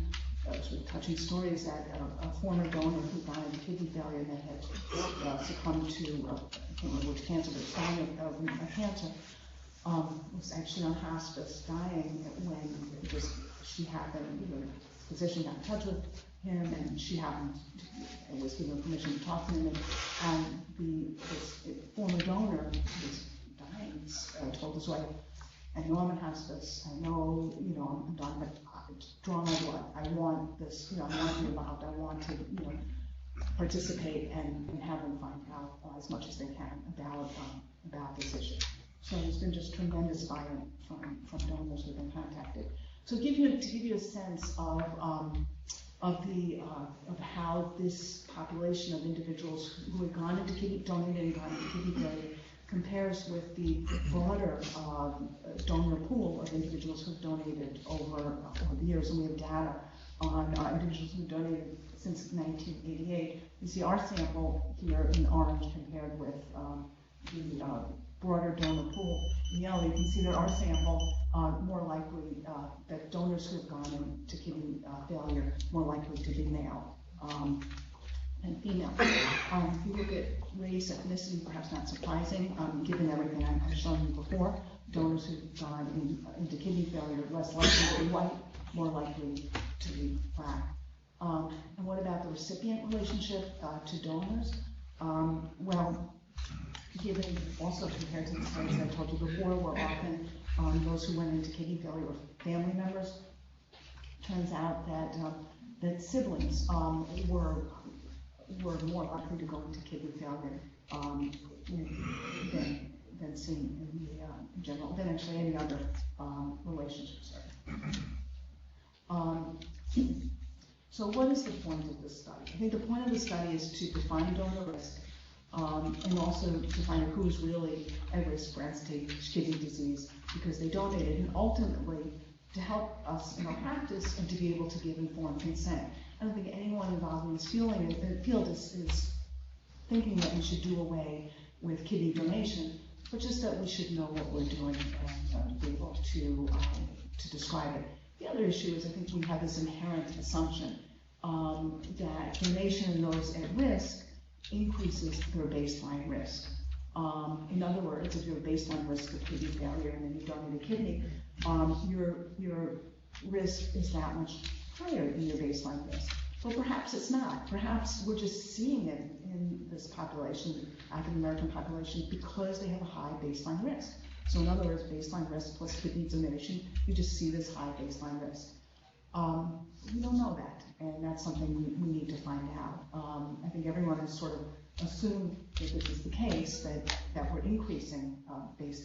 sort of touching story is that a former donor who died of kidney failure and that had succumbed to, I can't remember which cancer, but dying of a cancer, was actually on hospice, dying when she happened, the physician got in touch with him, and she happened to, was given permission to talk to him, and this former donor who was dying told his wife, I know I'm in hospice, I know, I'm dying, but draw my blood. I want this, I want to be involved. I want to, participate and have them find out as much as they can about this issue. So there's been just tremendous buy-in from donors who've been contacted. So to give you a sense of how this population of individuals who had gone into donated and gone into kidney failure compares with the broader donor pool of individuals who've donated over the years, and we have data on individuals who've donated since 1988. You see our sample here in orange compared with broader donor pool. In yellow, you can see that our sample more likely that donors who have gone into kidney failure more likely to be male and female. If you look at race, ethnicity, perhaps not surprising, given everything I've shown you before. Donors who've gone into kidney failure less likely to be white, more likely to be black. And what about the recipient relationship to donors? Well, given also compared to the studies I told you before, where often those who went into kidney failure were family members, turns out that siblings were more likely to go into kidney failure than seen in the general, than actually any other relationships. So what is the point of this study? I think the point of the study is to define donor risk and also to find out who's really at risk for end-stage kidney disease because they donated, and ultimately to help us in our practice and to be able to give informed consent. I don't think anyone involved in this field is thinking that we should do away with kidney donation, but just that we should know what we're doing and be able to describe it. The other issue is I think we have this inherent assumption that donation in those at risk increases their baseline risk. In other words, if you have a baseline risk of kidney failure and then you donate a kidney, your risk is that much higher than your baseline risk. But perhaps it's not. Perhaps we're just seeing it in this population, African American population, because they have a high baseline risk. So in other words, baseline risk plus kidney donation, you just see this high baseline risk. We don't know that, and that's something we need to find out. I think everyone has sort of assumed that this is the case, that we're increasing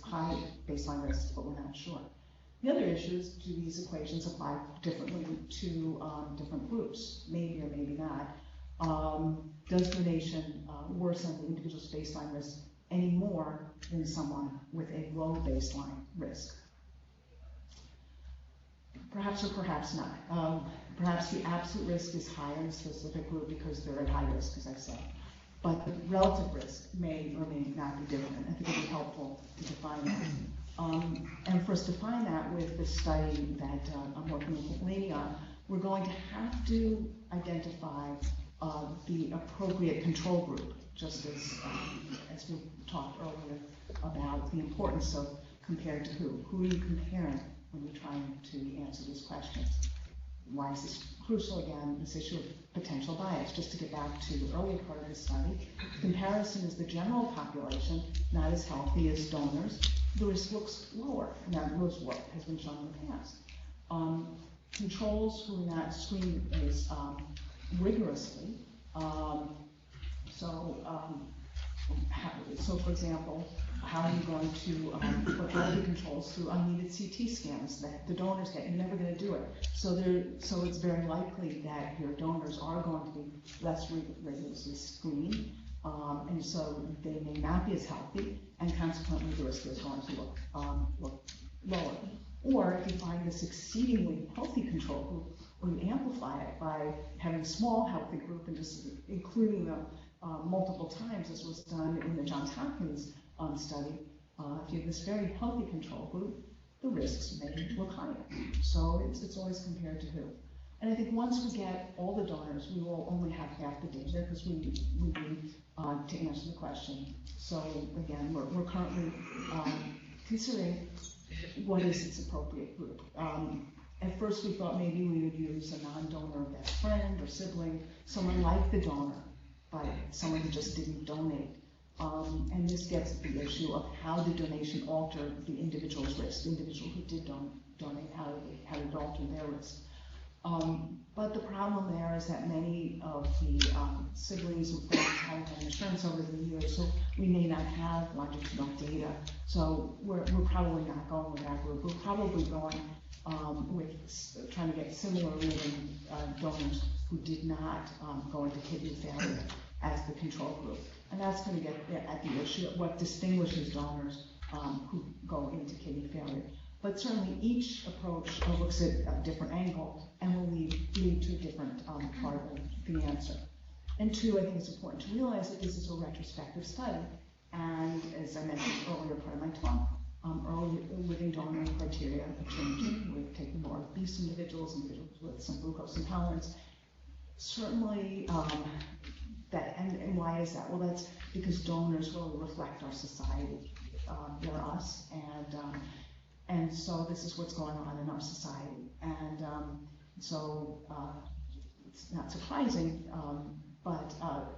high baseline risks, but we're not sure. The other issue is, do these equations apply differently to different groups? Maybe or maybe not. Does donation worsen the individual's baseline risk any more than someone with a low baseline risk? Perhaps or perhaps not. Perhaps the absolute risk is higher in a specific group because they're at high risk, as I said. But the relative risk may or may not be different. I think it would be helpful to define that. And for us to define that with the study that I'm working with Laney on, we're going to have to identify the appropriate control group, just as we talked earlier about the importance of compared to who. Who are you comparing when you're trying to answer these questions? Why is this crucial? Again, this issue of potential bias. Just to get back to the earlier part of the study, comparison is the general population, not as healthy as donors. The risk looks lower, and that was what has been shown in the past. Controls who are not screened as rigorously. So for example, how are you going to put quality controls through unneeded CT scans that the donors get? You're never going to do it. So it's very likely that your donors are going to be less rigorously screened, and so they may not be as healthy, and consequently the risk is going to look lower. Or if you find this exceedingly healthy control group, or you amplify it by having a small healthy group and just including them multiple times, as was done in the Johns Hopkins study. If you have this very healthy control group, the risks may look higher. So it's always compared to who. And I think once we get all the donors, we will only have half the data because we need to answer the question. So again, we're currently considering what is its appropriate group. At first we thought maybe we would use a non-donor best friend or sibling, someone like the donor, but someone who just didn't donate. And this gets at the issue of how did donation alter the individual's risk, the individual who did donate, how did it alter their risk. But the problem there is that many of the siblings and friends haven't had insurance over the years, so we may not have longitudinal data. So we're probably not going with that group. We're probably going with trying to get similar living donors who did not go into kidney failure as the control group. And that's going to get at the issue of what distinguishes donors who go into kidney failure. But certainly each approach looks at a different angle and will lead to a different part of the answer. And two, I think it's important to realize that this is a retrospective study. And as I mentioned earlier part of my talk, early living donor criteria are changing. We're taking more obese individuals with some glucose intolerance. Certainly, and why is that? Well, that's because donors really reflect our society. They're us, and so this is what's going on in our society. And so it's not surprising,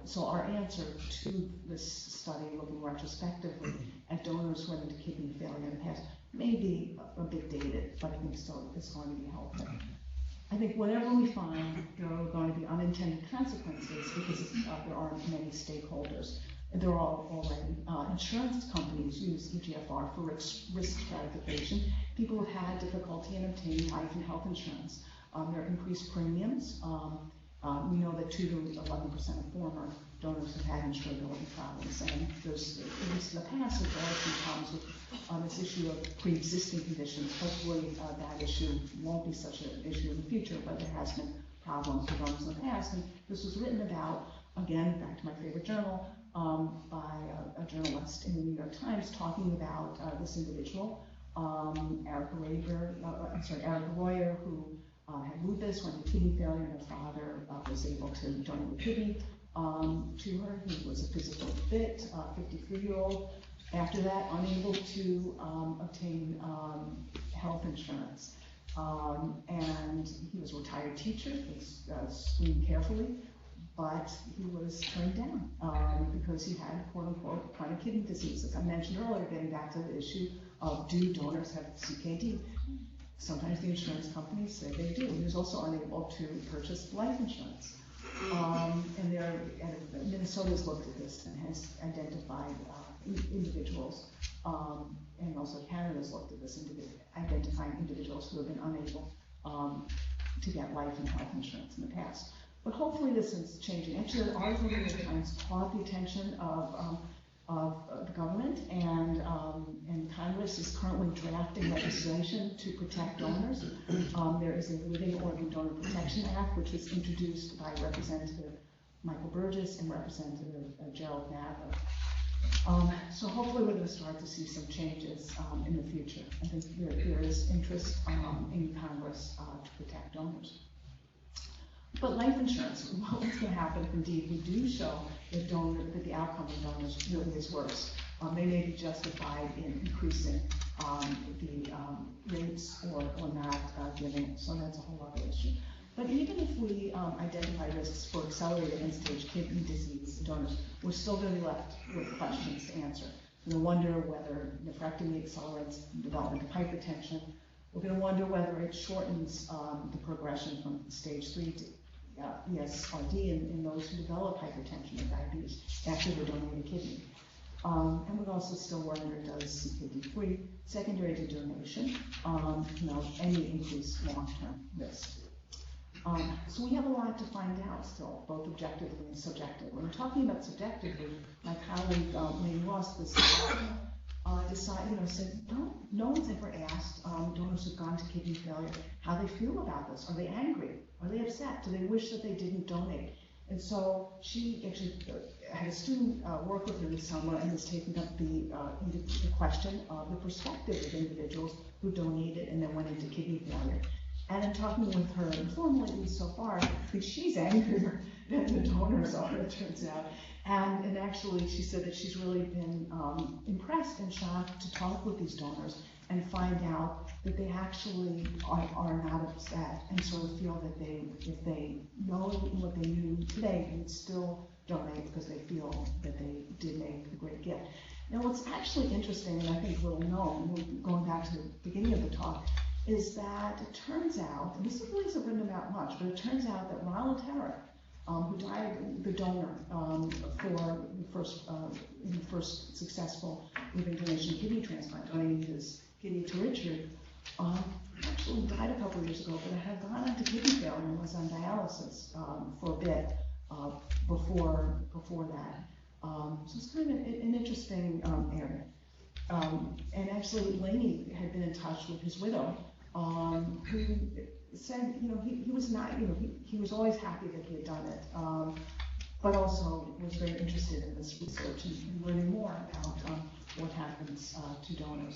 so our answer to this study, looking retrospectively at donors who went into kidney failure in the past, may be a bit dated, but I think still it's going to be helpful. I think whenever we find there are going to be unintended consequences, because there aren't many stakeholders, they're all already, insurance companies use EGFR for risk stratification. People have had difficulty in obtaining life and health insurance. There are increased premiums. We know that 2 to 11% of former donors have had insurability problems, and there's, at least in the past, there's always been problems with this issue of pre-existing conditions. Hopefully that issue won't be such an issue in the future, but there has been problems with donors in the past, and this was written about, again, back to my favorite journal, by a journalist in the New York Times talking about this individual, Eric Royer, who had lupus, went to kidney failure, and her father was able to donate a kidney to her. He was a physical fit, 53-year-old. After that, unable to obtain health insurance. And he was a retired teacher, was screened carefully, but he was turned down because he had, quote unquote, chronic kidney disease. As I mentioned earlier, getting back to the issue of do donors have CKD? Sometimes the insurance companies say they do. He was also unable to purchase life insurance. And Minnesota's looked at this and has identified individuals, and also Canada's looked at this, identifying individuals who have been unable to get life and health insurance in the past. But hopefully this is changing. Actually, the article in the New York Times caught the attention of the government, and Congress is currently drafting legislation to protect donors. There is a Living Organ Donor Protection Act, which was introduced by Representative Michael Burgess and Representative Gerald Nadler. So hopefully we're going to start to see some changes in the future. I think there is interest in Congress to protect donors. But life insurance, what's going to happen if indeed we do show that the outcome of donors really is worse? They may be justified in increasing the rates or not giving it. So that's a whole other issue. But even if we identify risks for accelerated end-stage kidney disease donors, we're still going to be left with questions to answer. We're going to wonder whether nephrectomy accelerates the development of hypertension. We're going to wonder whether it shortens the progression from stage 3 to ESRD in those who develop hypertension or diabetes after they donate a kidney. And we'd also still wonder, does CKD-free secondary to donation any increased long-term risk? So we have a lot to find out still, both objectively and subjectively. When we're talking about subjectively, my colleague Lane Ross this said, no one's ever asked donors who've gone to kidney failure how they feel about this. Are they angry? Are they upset? Do they wish that they didn't donate? And so she actually had a student work with her this summer and has taken up the question of the perspective of individuals who donated and then went into kidney failure. And in talking with her informally, at least so far, she's angrier than the donors are, it turns out. And actually, she said that she's really been impressed and shocked to talk with these donors and find out that they actually are not upset and sort of feel that if they know what they knew today, they would still donate because they feel that they did make a great gift. Now, what's actually interesting, and I think little known, going back to the beginning of the talk, is that it turns out, and this really isn't written about much, but it turns out that Ronald Herrick, who died, the donor for the first successful living donation kidney transplant, donating his kidney to Richard, actually died a couple of years ago, but had gone into kidney failure and was on dialysis for a bit before that. So it's kind of an interesting area. And actually, Laney had been in touch with his widow, who said, he was not, he was always happy that he had done it. but also was very interested in this research and learning more about what happens to donors.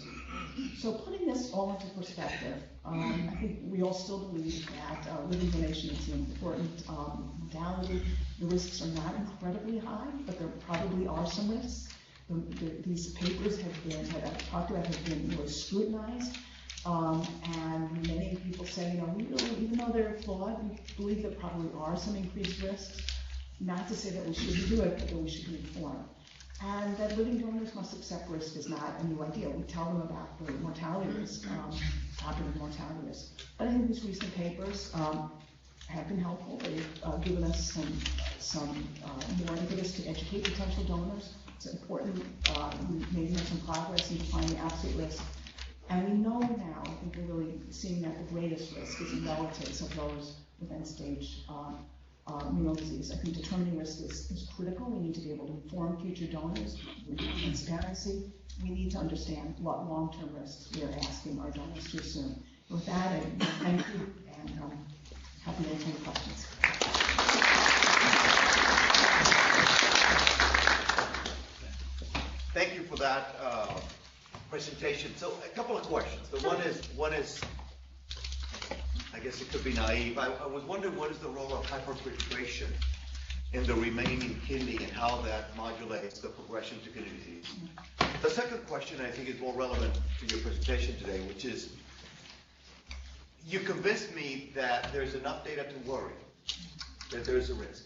So putting this all into perspective, I think we all still believe that living donation is an important modality. The risks are not incredibly high, but there probably are some risks. These papers that I've talked about have been really scrutinized. And many people say, we really, even though they're flawed, we believe there probably are some increased risks. Not to say that we shouldn't do it, but that we should be informed. And that living donors must accept risk is not a new idea. We tell them about the mortality risk, operative mortality risk. But I think these recent papers have been helpful. They've given us some more impetus to educate potential donors. It's important. We maybe have some progress in defining absolute risk. And we know now, I think we're really seeing that the greatest risk is in relatives of those with end-stage renal disease. I think determining risk is critical. We need to be able to inform future donors. We need transparency. We need to understand what long-term risks we are asking our donors to assume. With that, I thank you, and happy to answer any questions. Thank you for that presentation. So a couple of questions. The one is, I guess it could be naive. I was wondering, what is the role of hyperfiltration in the remaining kidney and how that modulates the progression to kidney disease? The second question, I think, is more relevant to your presentation today, which is, you convinced me that there's enough data to worry that there's a risk.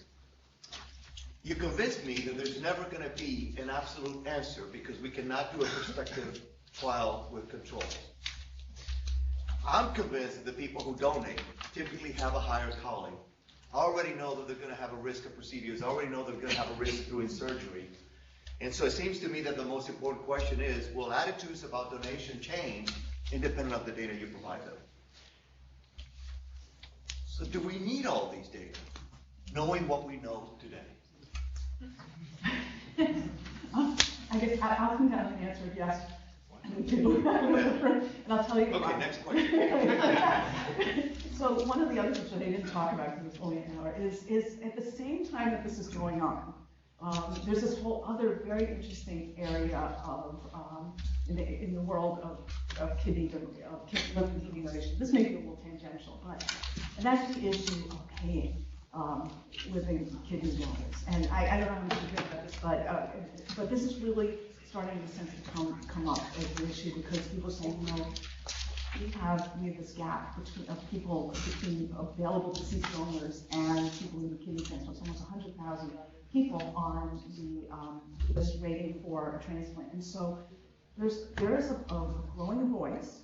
You convinced me that there's never going to be an absolute answer because we cannot do a prospective trial with controls. I'm convinced that the people who donate typically have a higher calling. I already know that they're going to have a risk of procedures. I already know they're going to have a risk doing surgery. And so it seems to me that the most important question is, will attitudes about donation change independent of the data you provide them? So do we need all these data, knowing what we know today? I guess I'll come down and answer yes. We do. And I'll tell you why. Okay, next question. So one of the other things that I didn't talk about because it's only an hour is at the same time that this is going on, there's this whole other very interesting area of in the world of kidney donation. This may be a little tangential, and that's the issue of paying living kidney donors. And I don't know how much you hear about this, but this is really starting in a sense to come up as an issue because people say, we have this gap between available deceased donors and people in the kidney transplant. Almost 100,000 people on the list waiting for a transplant. And so there is a growing voice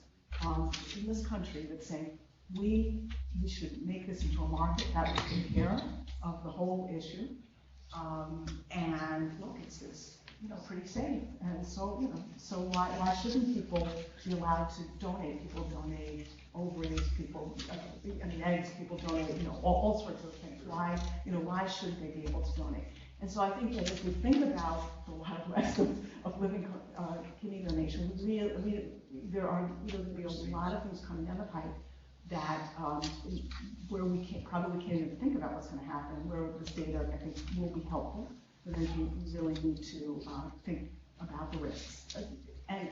in this country that's saying we should make this into a market that will take care of the whole issue. And look, it's pretty safe. And so, so why shouldn't people be allowed to donate? People donate ovaries, eggs, people donate, all sorts of things. Why shouldn't they be able to donate? And so I think that if we think about the Wild West of living kidney donation, there are be a lot of things coming down the pipe that where we probably can't even think about what's going to happen, where this data, I think, will be helpful. But we really need to think about the risks. And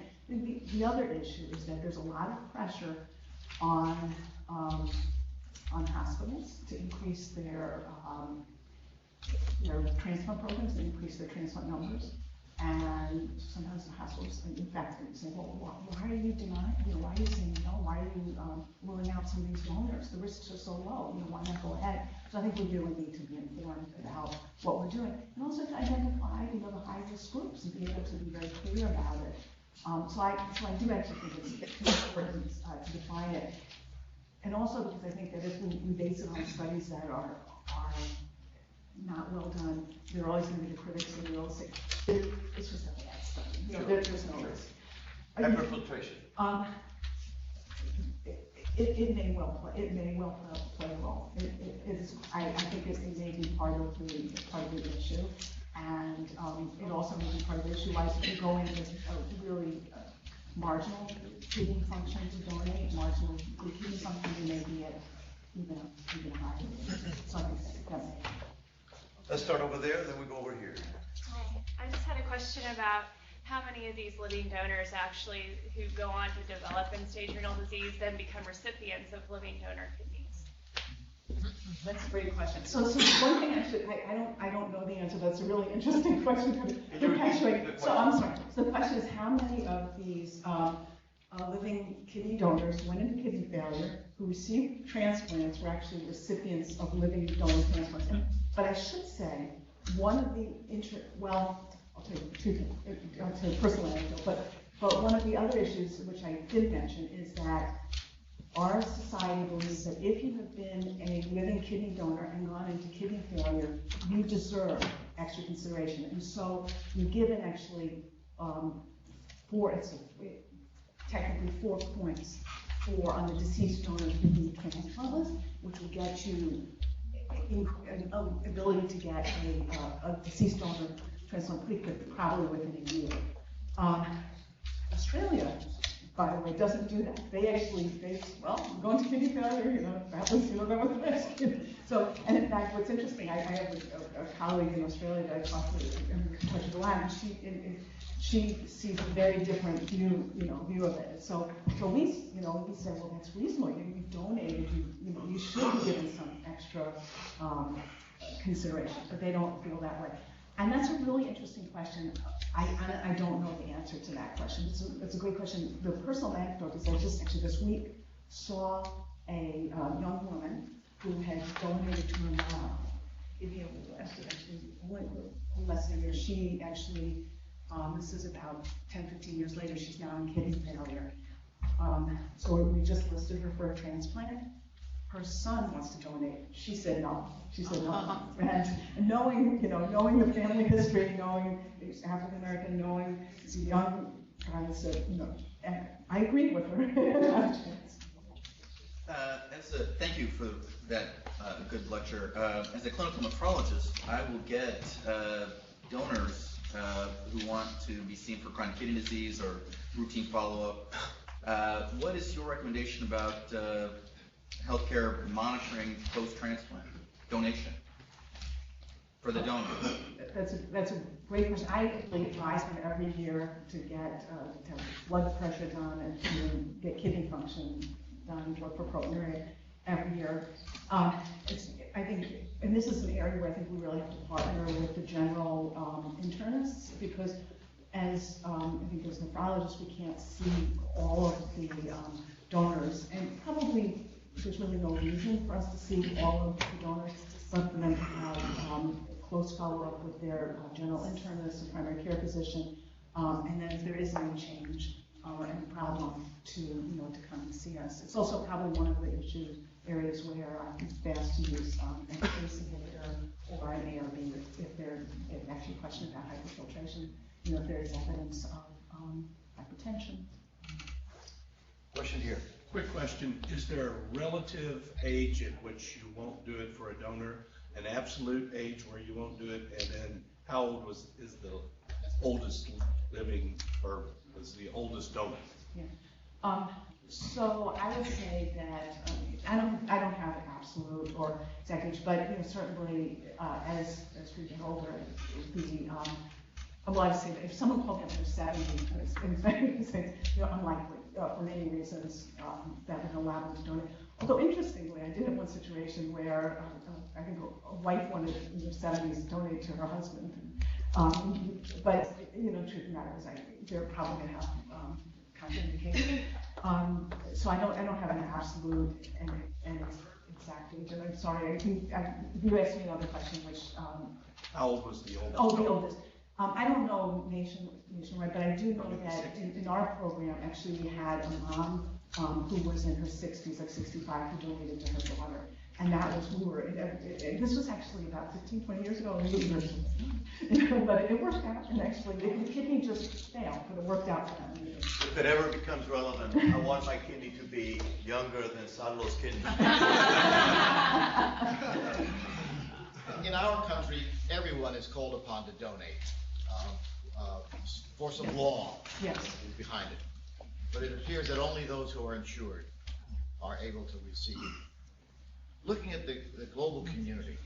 the other issue is that there's a lot of pressure on hospitals to increase their transplant programs, and increase their transplant numbers. And sometimes the hospitals, in fact, say, well, why are you denying? Why are you saying no? Why are you ruling out some of these donors? The risks are so low. Why not go ahead? So I think we really need to be informed about what we're doing, and also to identify, the high-risk groups and be able to be very clear about it. So I do actually think it's important to define it, and also because I think that if we base it on studies that are not well done, there are always going to be the critics and they will say, it's just a bad study. There's no risk. Hyperfiltration. It may well play a role. I think it may be part of the issue, and it also may be part of the issue. Why if you go into a really marginal kidney function to donate, marginal kidney function, you may be at even higher. So I think that may. Let's start over there, then we go over here. Hi. I just had a question about how many of these living donors actually who go on to develop end-stage renal disease then become recipients of living donor kidneys. That's a great question. So one thing I don't know the answer. That's a really interesting question. So I'm sorry. So the question is, how many of these living kidney donors went into kidney failure who received transplants were actually recipients of living donor transplants? But I should say, one of the I'll tell you two things. I'll tell you personal anecdote, but one of the other issues which I did mention is that our society believes that if you have been a living kidney donor and gone into kidney failure, you deserve extra consideration. And so you're given actually technically 4 points on the deceased donor kidney transplant list, which will get you an ability to get a deceased donor transplant pretty quick, probably within a year. Australia, by the way, doesn't do that. I'm going to kidney failure, that was the best. So, and in fact, what's interesting, I have a colleague in Australia that I talked to in touch a lot, and she sees a very different view of it. So we said, well, that's reasonable. You donated, you should be given some extra consideration, but they don't feel that way. And that's a really interesting question. I don't know the answer to that question. It's a great question. The personal anecdote is I just actually this week saw a young woman who had donated to her mom. Less than a year. She actually, this is about 10, 15 years later, she's now in kidney failure. So we just listed her for a transplant. Her son wants to donate. She said no. And knowing the family history, knowing he's African American, knowing he's a young guy, said and I agreed with her. Thank you for that good lecture. As a clinical nephrologist, I will get donors who want to be seen for chronic kidney disease or routine follow-up. What is your recommendation about healthcare monitoring post-transplant donation for the donor? That's a great question. I advise them every year to get to have blood pressure done and to get kidney function done, look for proteinuria every year. I think, and this is an area where I think we really have to partner with the general internists, because as I think as nephrologists we can't see all of the donors, and probably there's really no reason for us to see all of the donors, but for them to have close follow-up with their general internist and primary care physician, and then if there is any change or any problem to come and see us. It's also probably one of the areas where it's best to use an ACE inhibitor or an ARB if there's actually a question about hyperfiltration, if there is evidence of hypertension. Question here. Quick question, is there a relative age at which you won't do it for a donor, an absolute age where you won't do it, and then how old is the oldest living, or was the oldest donor? Yeah. So I would say that I don't have an absolute or exact age, but certainly as we get older, well, I say that if someone called me up in their 70s, unlikely for many reasons that would allow them to donate. Although interestingly, I did have one situation where I think a wife wanted in her 70s to donate to her husband, but truth of the matter is they're probably going to have contraindication. So I don't have an absolute and exact age. And I'm sorry, you asked me another question, which how old was the oldest? Oh, the oldest. I don't know nationwide, but I do know that in our program, actually, we had a mom who was in her 60s, like 65, who donated to her daughter. And that was, this was actually about 15, 20 years ago, but it worked out, and actually, the kidney just failed, but it worked out for them. If it ever becomes relevant, I want my kidney to be younger than Sadlo's kidney. In our country, everyone is called upon to donate. Force of law is behind it. But it appears that only those who are insured are able to receive. Looking at the global community,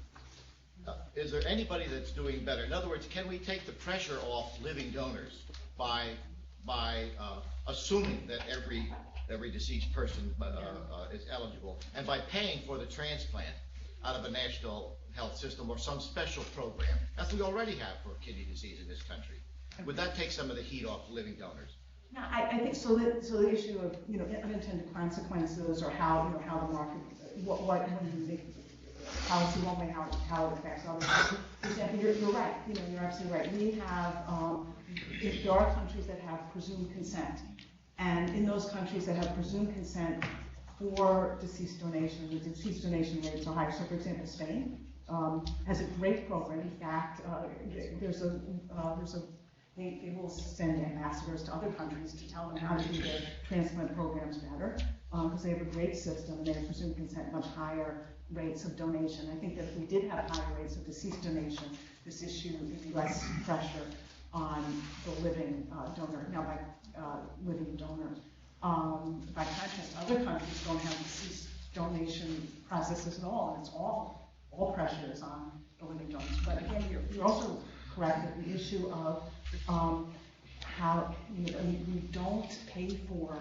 is there anybody that's doing better? In other words, can we take the pressure off living donors by assuming that every deceased person is eligible, and by paying for the transplant out of a national health system or some special program, as we already have for kidney disease in this country? Would that take some of the heat off living donors? No, I think so. The issue of unintended consequences, or how the market, what do you think, policy one way, how it affects others. You're right. You're absolutely right. We have there are countries that have presumed consent, and in those countries that have presumed consent for deceased donation, the deceased donation rates are higher. So, for example, Spain has a great program. In fact, they will send ambassadors to other countries to tell them how to do their transplant programs better, because they have a great system and they have presumed consent, much higher rates of donation. I think that if we did have higher rates of deceased donation, this issue would be less pressure on the living donor. Now, by living donor, by contrast, other countries don't have deceased donation processes at all, and it's all pressure is on the living donors. But again, you're also correct that the issue of how we don't pay for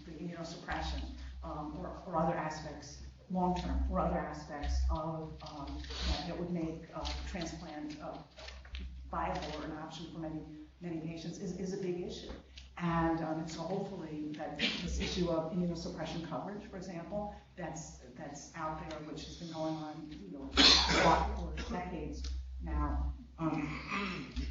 the immunosuppression or other aspects long term, or other aspects of that would make transplant viable or an option for many patients is a big issue. And so hopefully that this issue of immunosuppression coverage, for example, that's out there, which has been going on for decades now,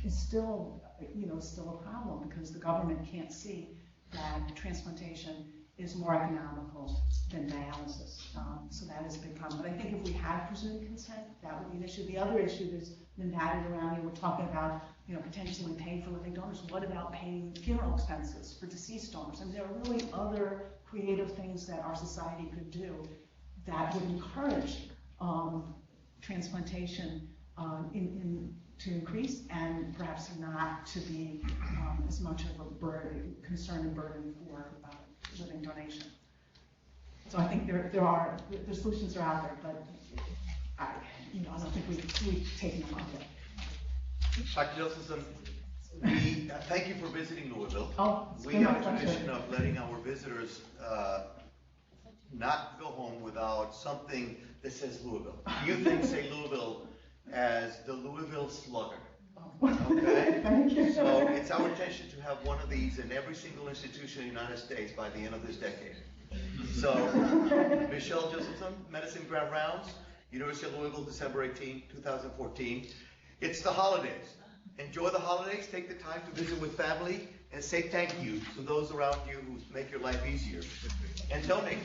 is still a problem, because the government can't see that transplantation is more economical than dialysis. So that is a big problem. But I think if we had presumed consent, that would be an issue. The other issue that's been batted around here, we're talking about potentially paying for living donors. What about paying funeral expenses for deceased donors? And there are really other creative things that our society could do that would encourage transplantation to increase, and perhaps not to be as much of a concern and burden for living donation. So I think the solutions are out there, but I don't think we've taken them on yet. Dr. Josephson, we thank you for visiting Louisville. We have a tradition of letting our visitors not go home without something that says Louisville. You think say Louisville as the Louisville Slugger. Okay? Thank you. So it's our intention to have one of these in every single institution in the United States by the end of this decade. So, Michelle Josephson, Medicine Grand Rounds, University of Louisville, December 18, 2014. It's the holidays. Enjoy the holidays, take the time to visit with family, and say thank you to those around you who make your life easier. And donate.